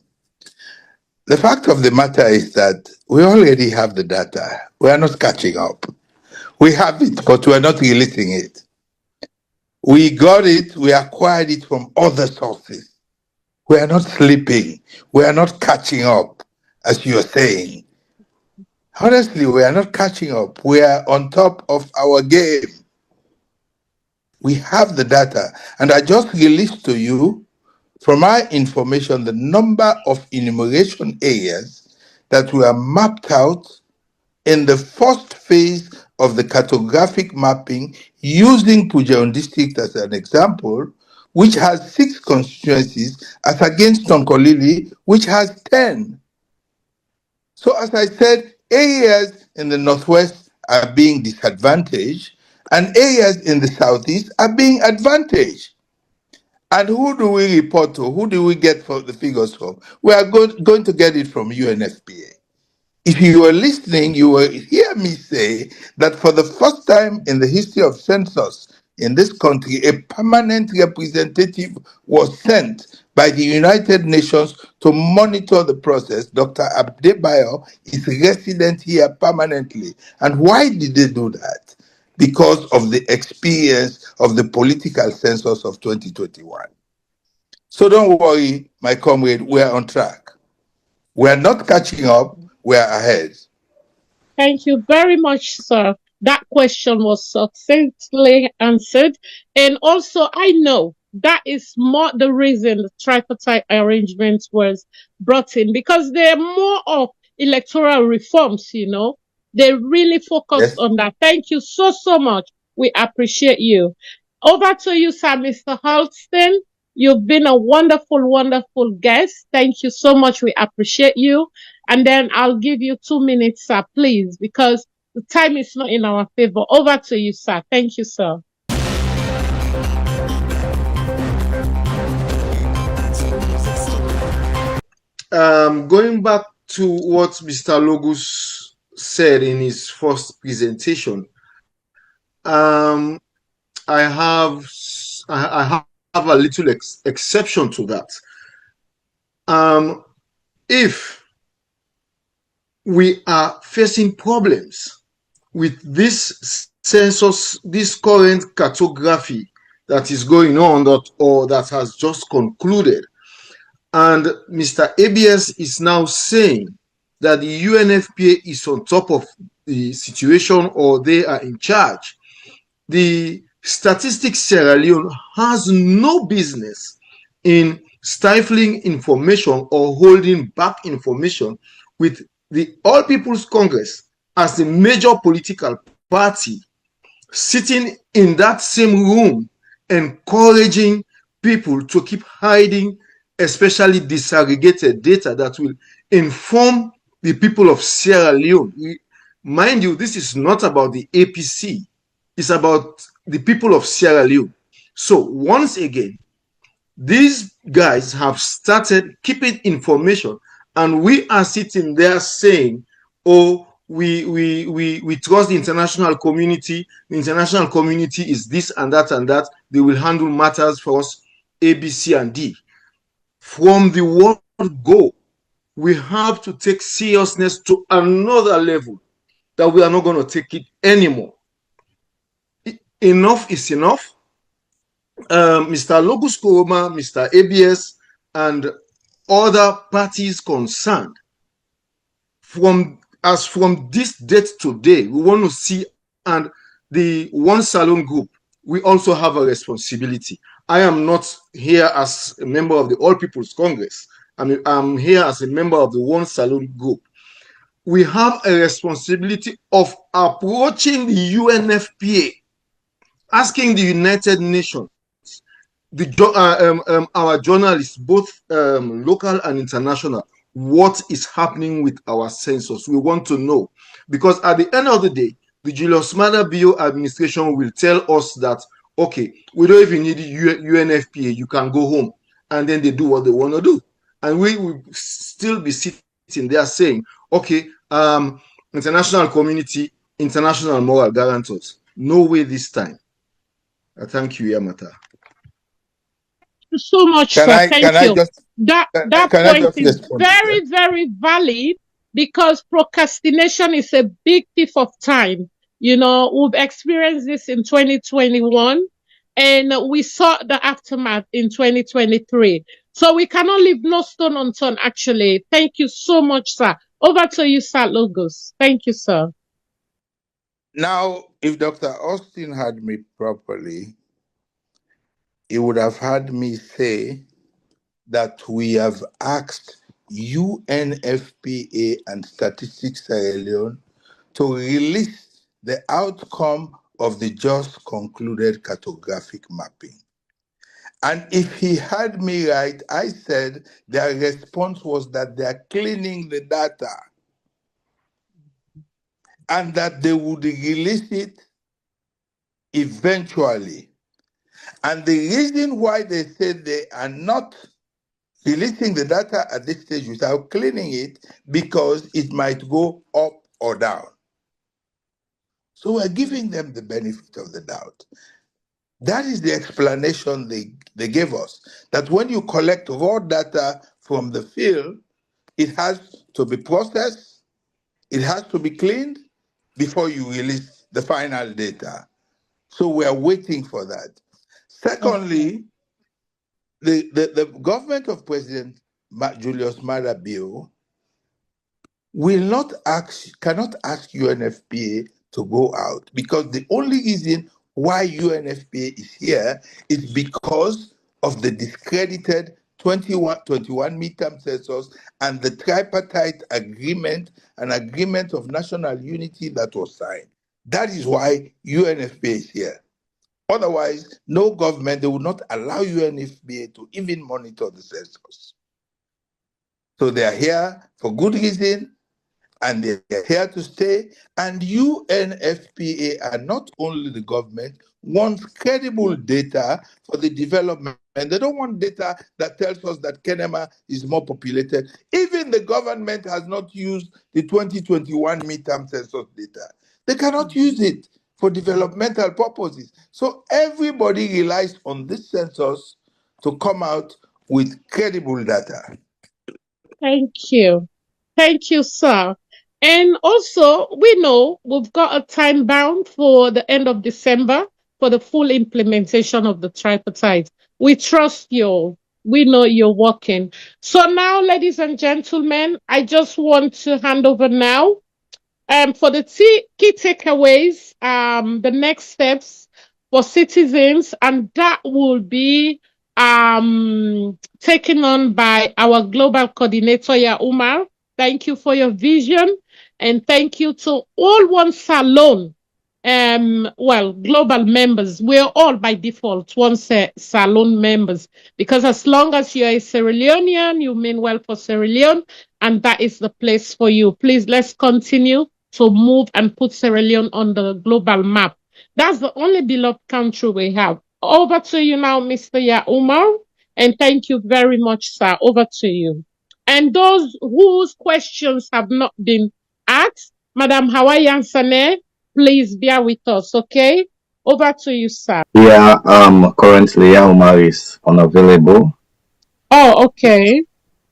The fact of the matter is that we already have the data. We are not catching up. We have it, but we are not releasing it. We got it, we acquired it from other sources. We are not sleeping. We are not catching up, as you are saying. Honestly, we are not catching up. We are on top of our game. We have the data. And I just released to you, from my information, the number of enumeration areas that were mapped out in the first phase of the cartographic mapping using Pujeon district as an example, which has 6 constituencies, as against Tonkolili, which has 10. So as I said, areas in the northwest are being disadvantaged, and areas in the southeast are being advantaged. And who do we report to? Who do we get for the figures from? We are going to get it from UNFPA. If you were listening, you will hear me say that for the first time in the history of census in this country, a permanent representative was sent by the United Nations to monitor the process. Dr. Abdebayo is resident here permanently. And why did they do that? Because of the experience of the political census of 2021. So don't worry, my comrade, we're on track. We're not catching up, we're ahead. Thank you very much, sir. That question was succinctly answered. And also, I know that is more the reason the tripartite arrangement was brought in, because they're more of electoral reforms, you know. They really focused Yes. on that. Thank you so, so much. We appreciate you. Over to you, sir, Mr. Harleston. You've been a wonderful, wonderful guest. Thank you so much. We appreciate you. And then I'll give you 2 minutes, sir, please, because the time is not in our favor. Over to you, sir. Thank you, sir. Going back to what Mr. Logus said in his first presentation, I have a little exception to that. If we are facing problems with this census, this current cartography that is going on or that has just concluded, and Mr. ABS is now saying that the UNFPA is on top of the situation or they are in charge, the Statistics Sierra Leone has no business in stifling information or holding back information, with the All People's Congress as the major political party sitting in that same room, encouraging people to keep hiding, especially disaggregated data that will inform the people of Sierra Leone. Mind you, this is not about the APC. It's about the people of Sierra Leone. So once again, these guys have started keeping information, and we are sitting there saying, oh, we trust the international community. The international community is this and that and that. They will handle matters for us, A, B, C, and D. From the word go, we have to take seriousness to another level that we are not going to take it anymore. Enough is enough. Mr. Locus Koroma, Mr. ABS, and other parties concerned, from this date today, we want to see, and the One Salone group, we also have a responsibility. I am not here as a member of the All People's Congress. I'm here as a member of the One Salone group. We have a responsibility of approaching the UNFPA, asking the United Nations, our journalists, both local and international, what is happening with our census. We want to know, because at the end of the day, the Julius Maada Bio administration will tell us that, okay, we don't even need UNFPA, you can go home, and then they do what they want to do, and we will still be sitting there saying, okay, international community, international moral guarantors. No way this time. Thank you, Yamata. So much, sir. Thank you. That point is respond very, very valid, because procrastination is a big thief of time. You know, we've experienced this in 2021, and we saw the aftermath in 2023. So we cannot leave no stone unturned, actually. Thank you so much, sir. Over to you, sir Logos. Thank you, sir. Now, if Dr. Austin had me properly, he would have had me say that we have asked UNFPA and Statistics Sierra Leone to release the outcome of the just concluded cartographic mapping. And if he had me right, I said their response was that they are cleaning the data and that they would release it eventually. And the reason why they say they are not releasing the data at this stage without cleaning it, because it might go up or down. So we're giving them the benefit of the doubt. That is the explanation they gave us, that when you collect raw data from the field, it has to be processed, it has to be cleaned before you release the final data. So we are waiting for that. Secondly, the government of President Julius Maada Bio cannot ask UNFPA to go out, because the only reason why UNFPA is here is because of the discredited 21 midterm census and the tripartite agreement, an agreement of national unity that was signed. That is why UNFPA is here. Otherwise, no government, they would not allow UNFPA to even monitor the census. So they are here for good reason, and they're here to stay. And UNFPA are not only the government, wants credible data for the development. And they don't want data that tells us that Kenema is more populated. Even the government has not used the 2021 midterm census data. They cannot use it for developmental purposes. So everybody relies on this census to come out with credible data. Thank you. Thank you, sir. And also, we know we've got a time bound for the end of December for the full implementation of the tripartite. We trust you. We know you're working. So now, ladies and gentlemen, I just want to hand over now for the key takeaways, the next steps for citizens, and that will be taken on by our global coordinator, Umar. Thank you for your vision, and thank you to all One Salone global members. We're all by default One Salone members, because as long as you're a Sierra Leonean, you mean well for Sierra Leone, and that is the place for you. Please, let's continue to move and put Sierra Leone on the global map. That's the only beloved country we have. Over to you now, Mr. Umar, and thank you very much, sir. Over to you. And those whose questions have not been asked, Madam Hawaiian Sane, please bear with us, okay? Over to you, sir. Yeah, currently Umar is unavailable. Oh, okay.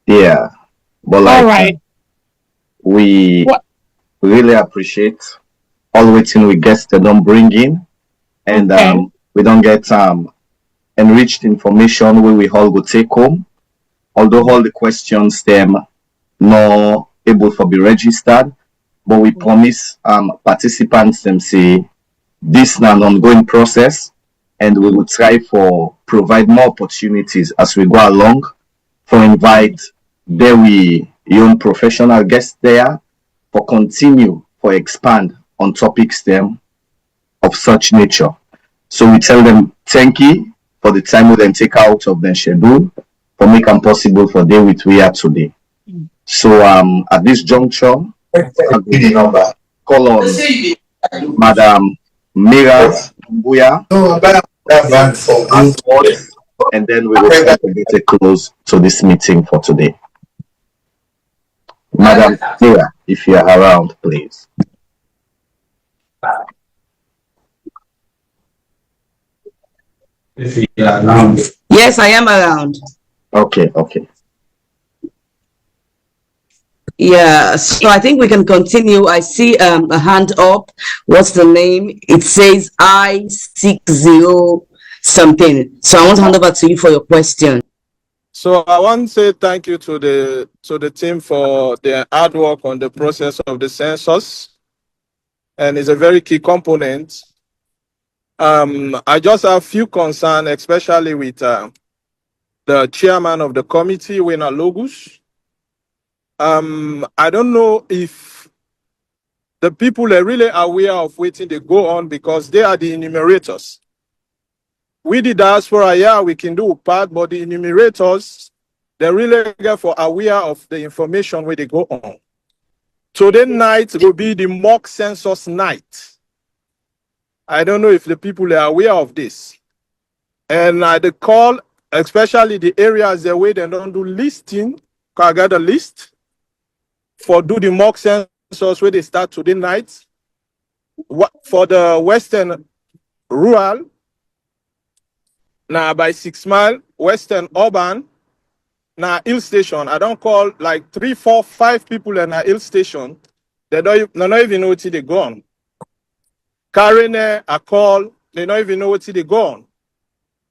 Yeah, but All right. we really appreciate all waiting we guests they don't bring in, and we don't get enriched information where we all go take home. Although all the questions them not able to be registered, but we promise participants them say this is an ongoing process, and we will try for provide more opportunities as we go along, for invite very young professional guests there, for continue for expand on topics them of such nature. So we tell them thank you for the time we then take out of their schedule for make them possible for day with we are today. So at this juncture, call on Madam Mira Buya, and then we will try to get a close to this meeting for today. Madam Mira, if you are around, please. Yes, I am around. Okay. Yeah, so I think we can continue. I see a hand up. What's the name? It says I60 something. So I want to hand over to you for your question. So I want to say thank you to the team for their hard work on the process of the census, and it's a very key component. I just have a few concerns, especially with the chairman of the committee, Leonard. I don't know if the people are really aware of waiting they go on, because they are the enumerators. We the diaspora, yeah, we can do part, but the enumerators, they really get for aware of the information where they go on. Today night will be the mock census night. I don't know if the people are aware of this. And they call, especially the areas the way they don't do listing, can I get a list for do the mock census where they start today night. For the Western rural, now by 6 Mile, Western urban, now hill station. I don't call like 3, 4, 5 people in a hill station. They don't even know what they go on. Karine, I call, they don't even know what they go on.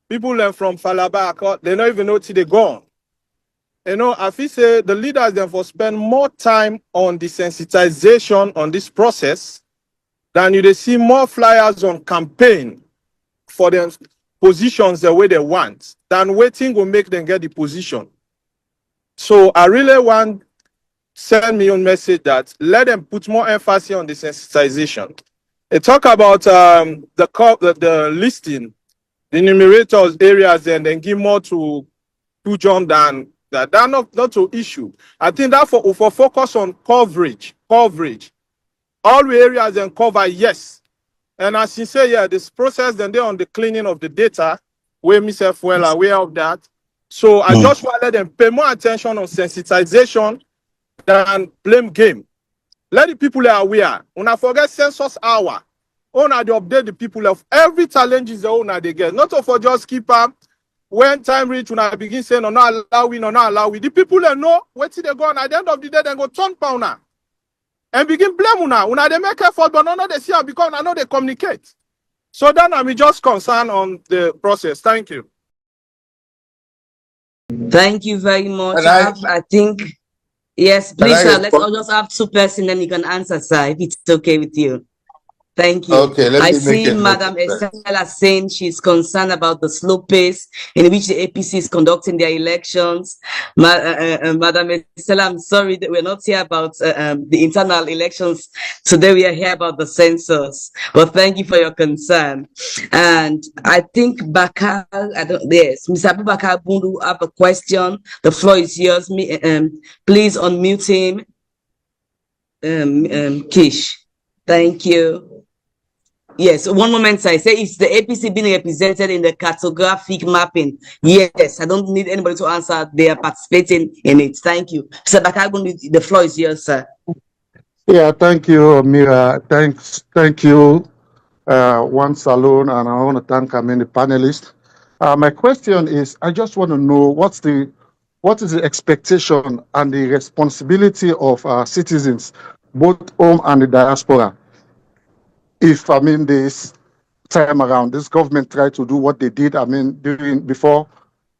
People learn from Falaba, I call, they don't even know what they go on. You know, I feel say the leaders therefore spend more time on the sensitization on this process than you they see more flyers on campaign for them positions the way they want than waiting will make them get the position. So I really want send me a message that let them put more emphasis on the sensitization. They talk about the listing, the enumerators areas, and then give more to John than that. That's not to issue. I think that for focus on coverage. All the areas and cover, yes. And as you say, yeah, this process then they on the cleaning of the data, where myself well aware of that. So I just want to let them pay more attention on sensitization than blame game. Let the people are aware. When I forget census hour, owner they update the people of every challenges the owner they get. Not for just keep up. When time reach, when I begin saying, no, not allow we, no, not allow we. The people they know where till they go, and at the end of the day, they go turn pounder and begin blame una. Una they make effort, but no, they see how because I know they communicate. So then I'm just concerned on the process. Thank you. Thank you very much. And I think, yes, can please, I sir, let's all respond? just have 2 persons, then you can answer, sir, if it's okay with you. Thank you. Okay, let I me make see a note Madam of that. Estella saying she's concerned about the slow pace in which the APC is conducting their elections. Madam Estella, I'm sorry that we're not here about the internal elections. Today we are here about the census. But thank you for your concern. And I think Bakarr, yes, Mr. Bakarr Bundu have a question. The floor is yours. Please unmute him. Kish. Thank you. Yes, one moment, I say, is the APC being represented in the cartographic mapping? Yes, I don't need anybody to answer. They are participating in it. Thank you. Mr. Bakarr, the floor is yours, sir. Yeah, thank you, Mira. Thank you, One Salone, and I want to thank the panelists. My question is, I just want to know what is the expectation and the responsibility of our citizens, both home and the diaspora, if this time around this government tried to do what they did before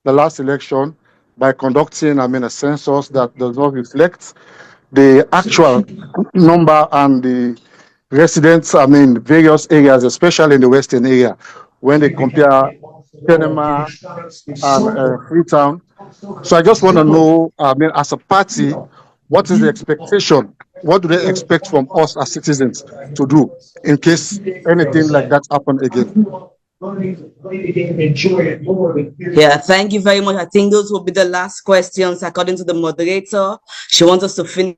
the last election by conducting a census that does not reflect the actual number and the residents various areas, especially in the western area, when they compare Kenema and Freetown. So I just want to know, as a party, what is the expectation? What do they expect from us as citizens to do in case anything like that happen again? Yeah, thank you very much. I think those will be the last questions according to the moderator. She wants us to finish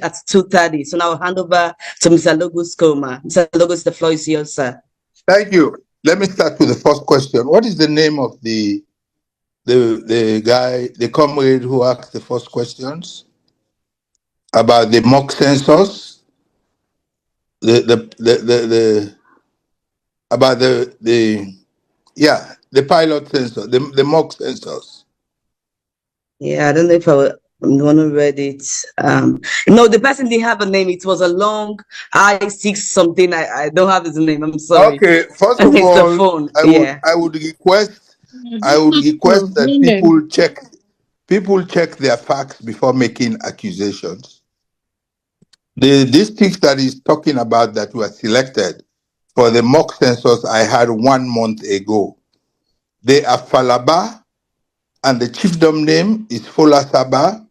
at 2:30. So now I'll hand over to Mr. Logos Koroma. Mr. Logos, the floor is yours, sir. Thank you. Let me start with the first question. What is the name of the guy, the comrade who asked the first questions about the mock census? About the pilot census, the mock census. Yeah, I don't know if I'm gonna read it. No, the person didn't have a name. It was a long I6 something. I don't have his name. I'm sorry. Okay, first And of it's the all, phone. I would request that people check their facts before making accusations. The districts that he's talking about that were selected for the mock census I had 1 month ago, they are Falaba, and the chiefdom name is Fola Saba,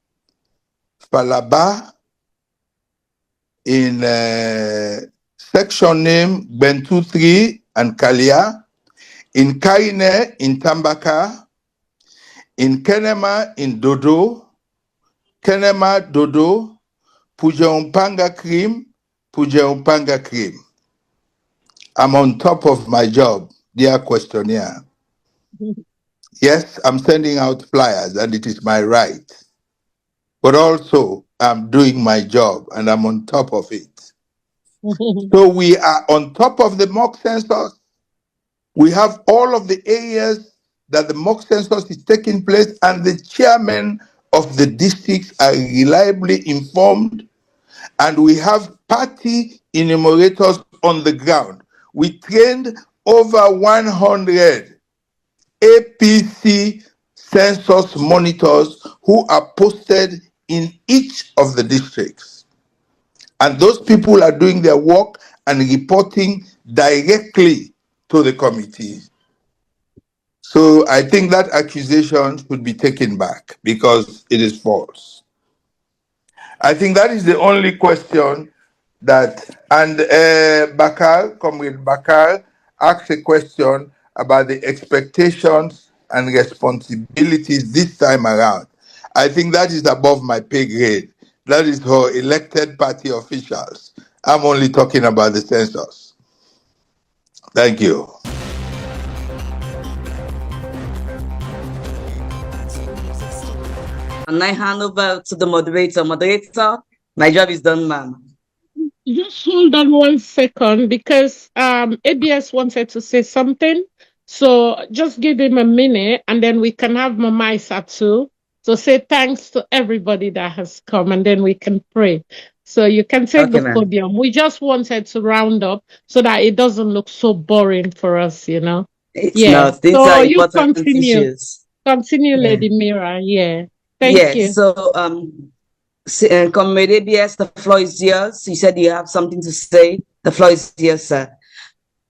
Falaba, in section name Bentu 3 and Kalia, in Kaine in Tambaka, in Kenema in Dodo, Kenema Dodo, Pujaumpanga Krim, Pujaumpanga Krim. I'm on top of my job, dear questionnaire. Yes, I'm sending out flyers and it is my right. But also, I'm doing my job and I'm on top of it. So we are on top of the mock census. We have all of the areas that the mock census is taking place, and the chairmen of the districts are reliably informed. And we have party enumerators on the ground. We trained over 100 APC census monitors who are posted in each of the districts. And those people are doing their work and reporting directly to the committee. So I think that accusation should be taken back because it is false. I think that is the only question that, and Comrade Bakarr asked a question about the expectations and responsibilities this time around. I think that is above my pay grade. That is for elected party officials. I'm only talking about the census. Thank you. And I hand over to the moderator. Moderator, my job is done, ma'am. Just hold on 1 second because ABS wanted to say something. So just give him a minute and then we can have Mama Isa too. So say thanks to everybody that has come and then we can pray. So you can take Okay, the ma'am. podium. We just wanted to round up so that it doesn't look so boring for us, you know. It's Yeah. not. These So are you important continue. issues. Continue, Yeah. Lady Mira. Yeah. Thank Yes. you. So, Comrade ABS, the floor is yours. You said you have something to say. The floor is yours, sir.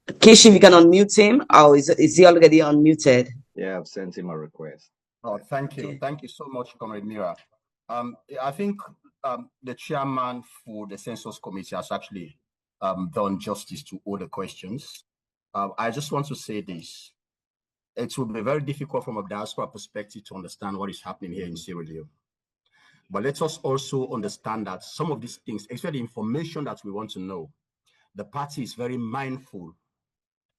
Kishi, if you can unmute him, or is he already unmuted? Yeah, I've sent him a request. Oh, thank you. Okay. Thank you so much, Comrade Mira. I think the chairman for the census committee has actually done justice to all the questions. I just want to say this. It will be very difficult from a diaspora perspective to understand what is happening here in Sierra Leone. But let us also understand that some of these things, especially the information that we want to know, the party is very mindful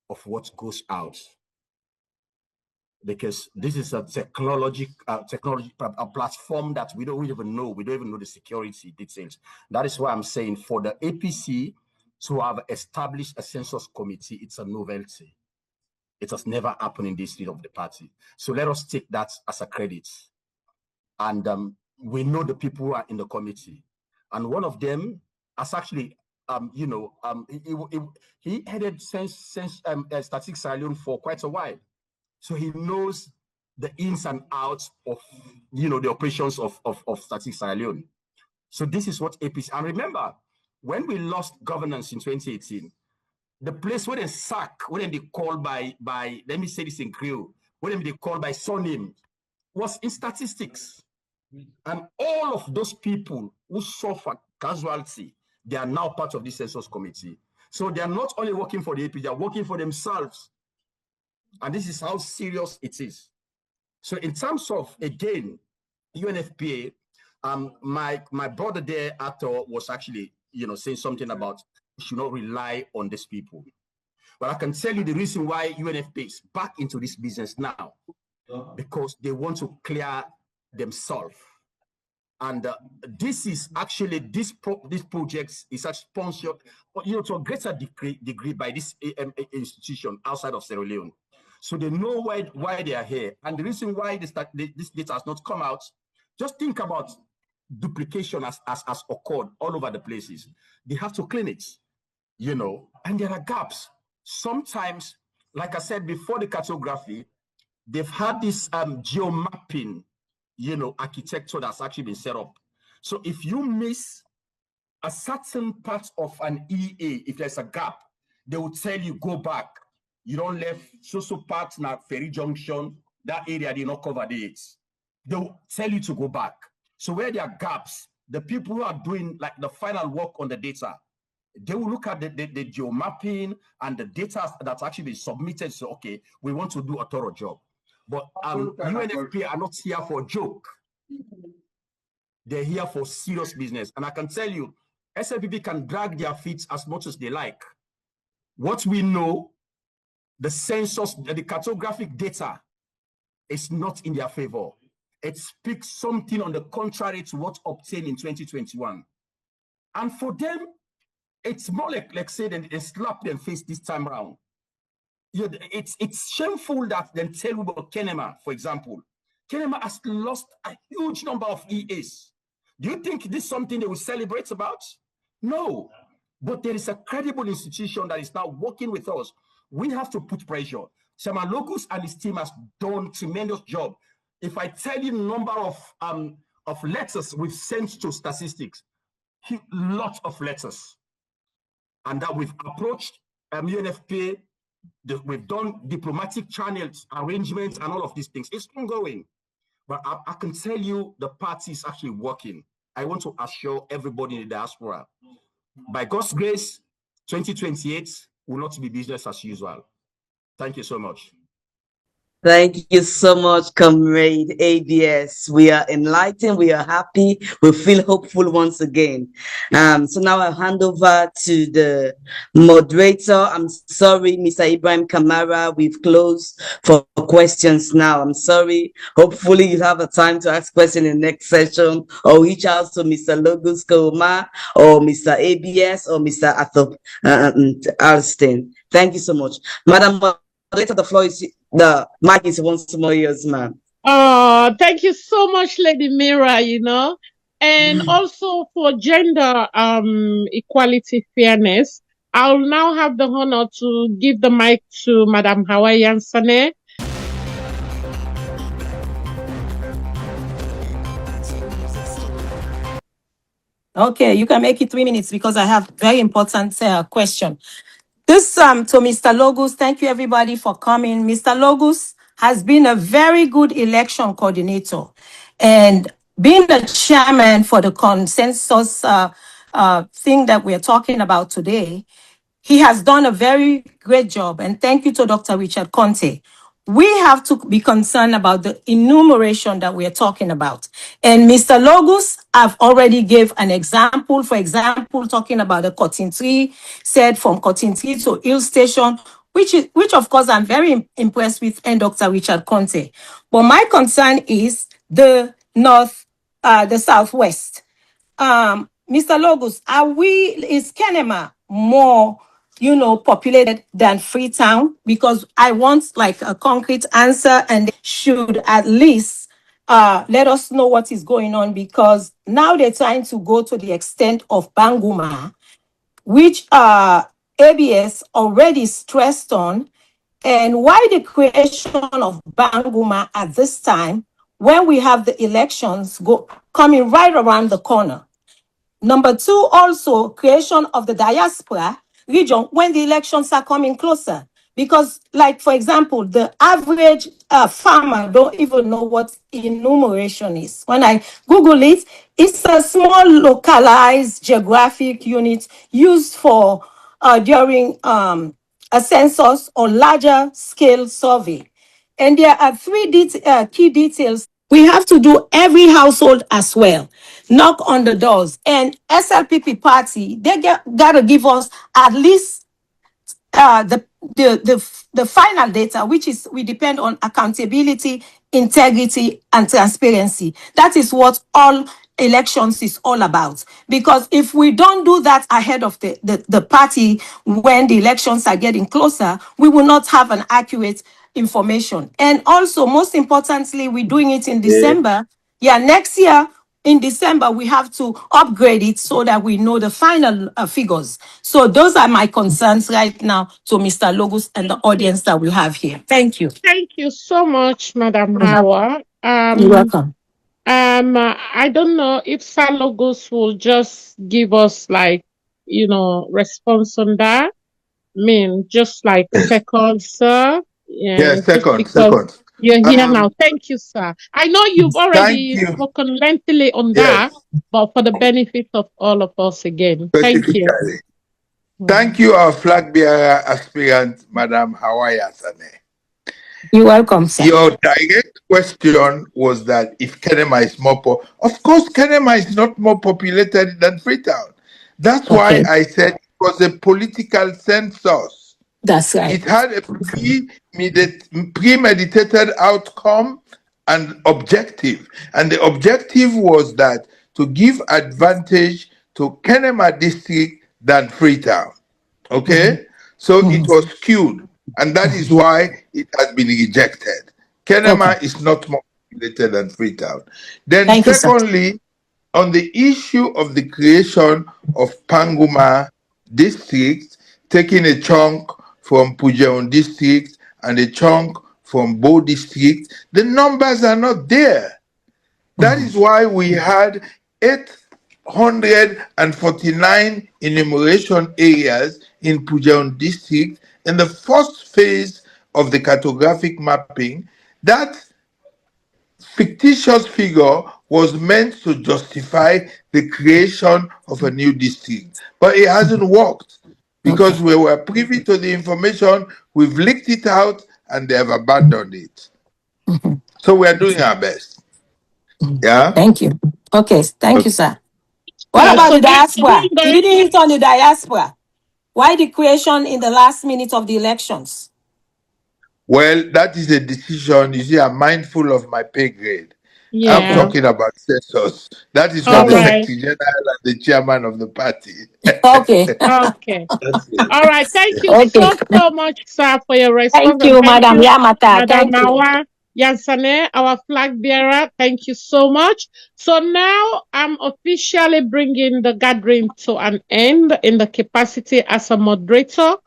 of what goes out. Because this is a technology platform that we don't even know. We don't even know the security details. That is why I'm saying for the APC to have established a census committee, it's a novelty. It has never happened in the history of the party. So let us take that as a credit. And we know the people who are in the committee. And one of them has actually, he headed Statistics Sierra Leone for quite a while. So he knows the ins and outs of, the operations of Statistics Sierra Leone. So this is what APC, and remember, when we lost governance in 2018, the place where they sack, when they call by, let me say this in Creole, when they call by surname, was in statistics. And all of those people who suffered casualty, they are now part of the census committee. So they are not only working for the AP, they are working for themselves. And this is how serious it is. So in terms of, again, UNFPA, my brother there, Arthur, was actually, saying something about we should not rely on these people. But I can tell you the reason why UNFPA is back into this business now, because they want to clear themselves. And this is actually, this project is sponsored, to a greater degree by this institution outside of Sierra Leone. So they know why they are here. And the reason why this data has not come out, just think about duplication as occurred all over the places. They have to clean it, and there are gaps. Sometimes, like I said before, the cartography, they've had this geomapping, architecture that's actually been set up. So if you miss a certain part of an EA, if there's a gap, they will tell you, go back. You don't left so part now Ferry Junction, that area did not cover the AIDS. They will tell you to go back. So where there are gaps, the people who are doing like the final work on the data, they will look at the geomapping and the data that's actually been submitted. So, okay, we want to do a thorough job. But UNFP are not here for a joke. They're here for serious business. And I can tell you, SLPP can drag their feet as much as they like. What we know, the census, the cartographic data is not in their favor. It speaks something on the contrary to what obtained in 2021. And for them, it's more like say, they slap their face this time around. It's shameful that then tell about Kenema, for example. Kenema has lost a huge number of EAs. Do you think this is something they will celebrate about? No. But there is a credible institution that is now working with us. We have to put pressure. Chairman Locus and his team has done a tremendous job. If I tell you the number of letters we've sent to statistics, lots of letters. And that we've approached UNFPA, we've done diplomatic channels, arrangements, and all of these things. It's ongoing. But I can tell you the party is actually working. I want to assure everybody in the diaspora, by God's grace, 2028 will not be business as usual. Thank you so much. Thank you so much, Comrade ABS. We are enlightened. We are happy. We feel hopeful once again. So now I'll hand over to the moderator. I'm sorry, Mr. Ibrahim Kamara. We've closed for questions now. I'm sorry. Hopefully you have a time to ask questions in the next session, or reach out to Mr. Logos Koroma or Mr. ABS or Mr. Athop Harleston. Thank you so much. Madam Moderator, the mic is once more yours, ma'am. Thank you so much, Lady Mira, and also for gender equality fairness. I'll now have the honor to give the mic to Madam Hawaiian Sane. Okay, you can make it 3 minutes because I have very important question. This to Mr. Logos, thank you everybody for coming. Mr. Logos has been a very good election coordinator, and being the chairman for the consensus thing that we're talking about today, he has done a very great job. And thank you to Dr. Richard Konteh. We have to be concerned about the enumeration that we are talking about. And Mr. Logos, I've already gave an example. For example, talking about the cotton tree, said from cotton tree to Hill Station, which of course I'm very impressed with, and Dr. Richard Konteh. But my concern is the the southwest. Mr. Logos, is Kenema more populated than Freetown? Because I want like a concrete answer, and they should at least let us know what is going on, because now they're trying to go to the extent of Banguma, which ABS already stressed on. And why the creation of Banguma at this time when we have the elections coming right around the corner? Number two, also creation of the diaspora region when the elections are coming closer. Because, like, for example, the average farmer don't even know what enumeration is. When I Google it, it's a small localized geographic unit used for during a census or larger scale survey. And there are three key details. We have to do every household as well. Knock on the doors. And SLPP party, they gotta give us at least the final data, which is we depend on accountability, integrity, and transparency. That is what all elections is all about. Because if we don't do that ahead of the party when the elections are getting closer, we will not have an accurate information. And also, most importantly, we're doing it in December. Yeah, next year in December, we have to upgrade it so that we know the final figures. So those are my concerns right now to Mr. Logos and the audience that we have here. Thank you. Thank you so much, Madam Hawa. You're welcome. I don't know if Sir Logos will just give us response on that. I mean, just like seconds, sir. Yeah, Just second. because you're here now. Thank you, sir. I know you've already spoken lengthily on that, but for the benefit of all of us again. Thank you. Thank you, our flag bearer aspirant, Madam Hawaiian Sane. You're welcome, sir. Your direct question was that if Kenema is of course, Kenema is not more populated than Freetown. That's why I said it was a political census. That's right. It had a premeditated outcome and objective. And the objective was that to give advantage to Kenema district than Freetown. Okay? So it was skewed. And that is why it has been rejected. Kenema is not more populated than Freetown. Then Thank you, sir. secondly, on the issue of the creation of Panguma district, taking a chunk from Pujeon district and a chunk from Bo district, the numbers are not there. That is why we had 849 enumeration areas in Pujeon district in the first phase of the cartographic mapping. That fictitious figure was meant to justify the creation of a new district, but it hasn't worked because we were privy to the information, we've leaked it out, and they have abandoned it. So we are doing our best. Yeah. Thank you. Okay, thank you, sir. What Yeah, about so the diaspora? going You didn't hit on the diaspora. Why the creation in the last minute of the elections? Well, that is a decision. You see, I'm mindful of my pay grade. I'm yeah. talking about census. That is for All the Okay. right. Secretary General and the Chairman of the party. Okay. Okay. That's it. All right. Thank you Okay. so much, sir, for your response. Thank And you, thank Madam you, Yamata. Madam Thank you. Mawa Yansane, our flag bearer. Thank you so much. So now I'm officially bringing the gathering to an end in the capacity as a moderator.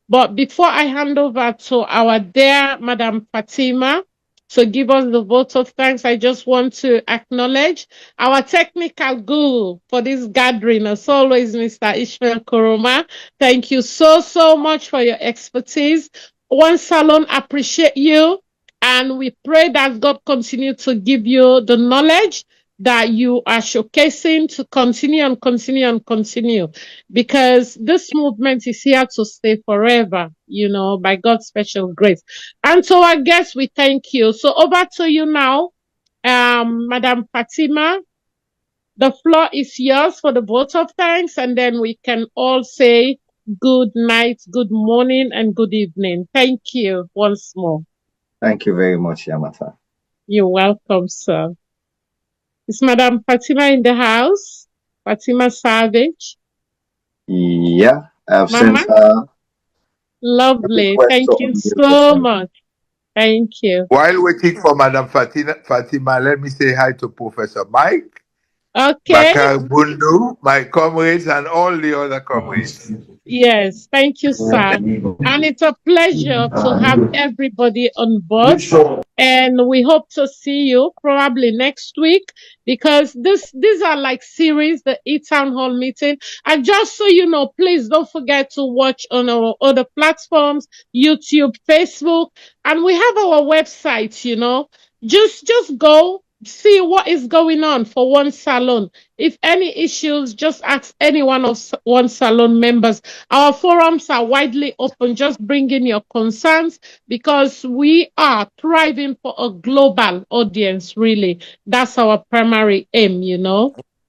But before I hand over to our dear Madam Fatima, so give us the vote of thanks, I just want to acknowledge our technical guru for this gathering, as always, Mr. Ishmael Koroma. Thank you so much for your expertise. One Salone appreciate you, and we pray that God continue to give you the knowledge that you are showcasing to continue and continue and continue, because this movement is here to stay forever, by God's special grace. And so I guess we thank you. So over to you now, Madam Fatima. The floor is yours for the vote of thanks, and then we can all say good night, good morning, and good evening. Thank you once more. Thank you very much, Yamata. You're welcome, sir. Is Madam Fatima in the house? Fatima Savage? Yeah, I've Mama? sent her Lovely. request Thank to you unmute so herself. much. Thank you. While waiting for Madam Fatima, let me say hi to Professor Mike, Okay. Bakarr Bundu, my comrades, and all the other comrades. Yes, thank you, sir. And it's a pleasure to have everybody on board. And we hope to see you probably next week, because these are like series, the E-Town Hall meeting. And just so you know, please don't forget to watch on our other platforms, YouTube, Facebook, and we have our website, Just go see what is going on for One Salone. If any issues, just ask any one of One Salone members. Our forums are widely open. Just bring in your concerns, because we are thriving for a global audience, really. That's our primary aim,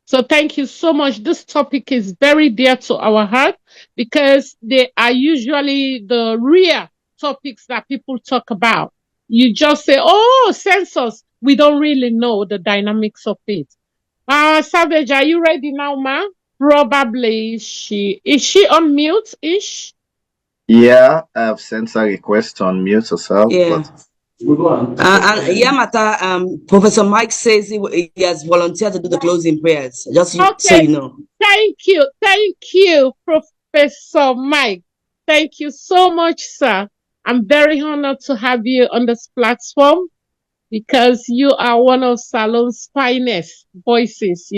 So thank you so much. This topic is very dear to our heart, because they are usually the rare topics that people talk about. You just say, oh, census. We don't really know the dynamics of it. Savage, are you ready now, ma? Probably is she on mute ish? Yeah, I've sent her request to unmute herself, Yeah. but And Yamata, Professor Mike says he has volunteered to do the closing prayers. Just so Okay. you know. Thank you, Professor Mike. Thank you so much, sir. I'm very honored to have you on this platform, because you are one of Salone's finest voices,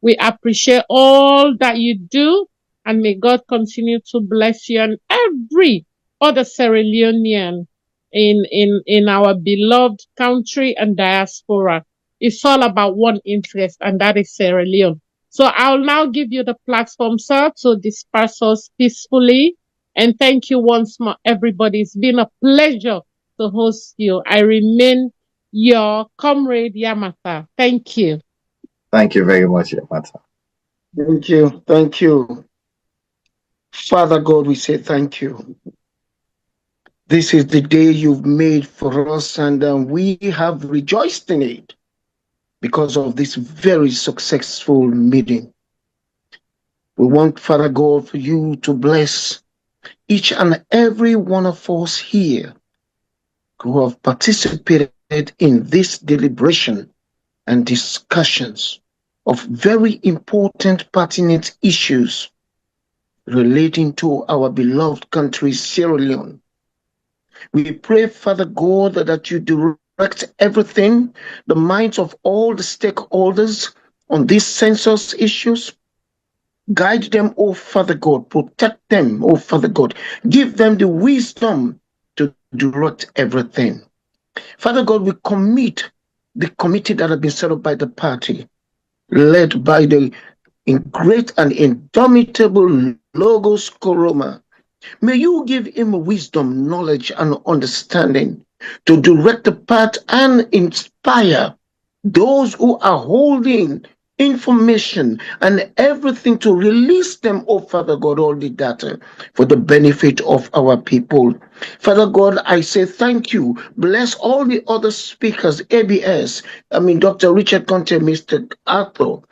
We appreciate all that you do, and may God continue to bless you and every other Sierra Leonean in our beloved country and diaspora. It's all about one interest, and that is Sierra Leone. So I'll now give you the platform, sir, to disperse us peacefully. And thank you once more, everybody. It's been a pleasure to host you. I remain your comrade Yamata. Thank you. thank you very much, Yamata. Thank you. Thank you. Father God, we say thank you. This is the day you've made for us, and we have rejoiced in it because of this very successful meeting. We want, Father God, for you to bless each and every one of us here who have participated in this deliberation and discussions of very important, pertinent issues relating to our beloved country, Sierra Leone. We pray, Father God, that you direct everything, the minds of all the stakeholders on these census issues. Guide them, oh Father God. Protect them, oh Father God. Give them the wisdom to direct everything. Father God, we commit the committee that have been set up by the party, led by the great and indomitable Logos Koroma. May you give him wisdom, knowledge, and understanding to direct the path and inspire those who are holding information and everything to release them, oh Father God, all the data for the benefit of our people. Father God, I say thank you. Bless all the other speakers, Dr. Richard Konteh, Mr. Arthur,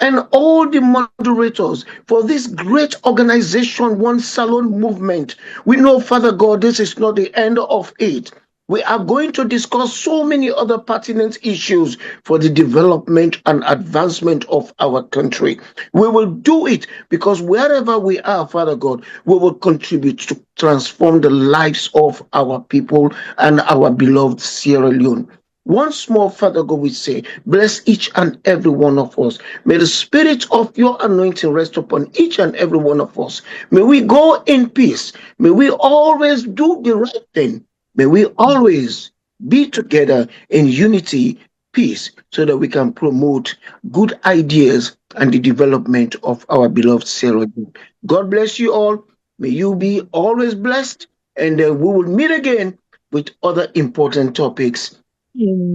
and all the moderators for this great organization, One Salone movement. We know, Father God, this is not the end of it. We are going to discuss so many other pertinent issues for the development and advancement of our country. We will do it because wherever we are, Father God, we will contribute to transform the lives of our people and our beloved Sierra Leone. Once more, Father God, we say, bless each and every one of us. May the spirit of your anointing rest upon each and every one of us. May we go in peace. May we always do the right thing. May we always be together in unity, peace, so that we can promote good ideas and the development of our beloved Sierra Leone. God bless you all. May you be always blessed. And we will meet again with other important topics.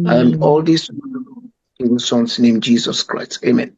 And all this in the Son's name, Jesus Christ. Amen.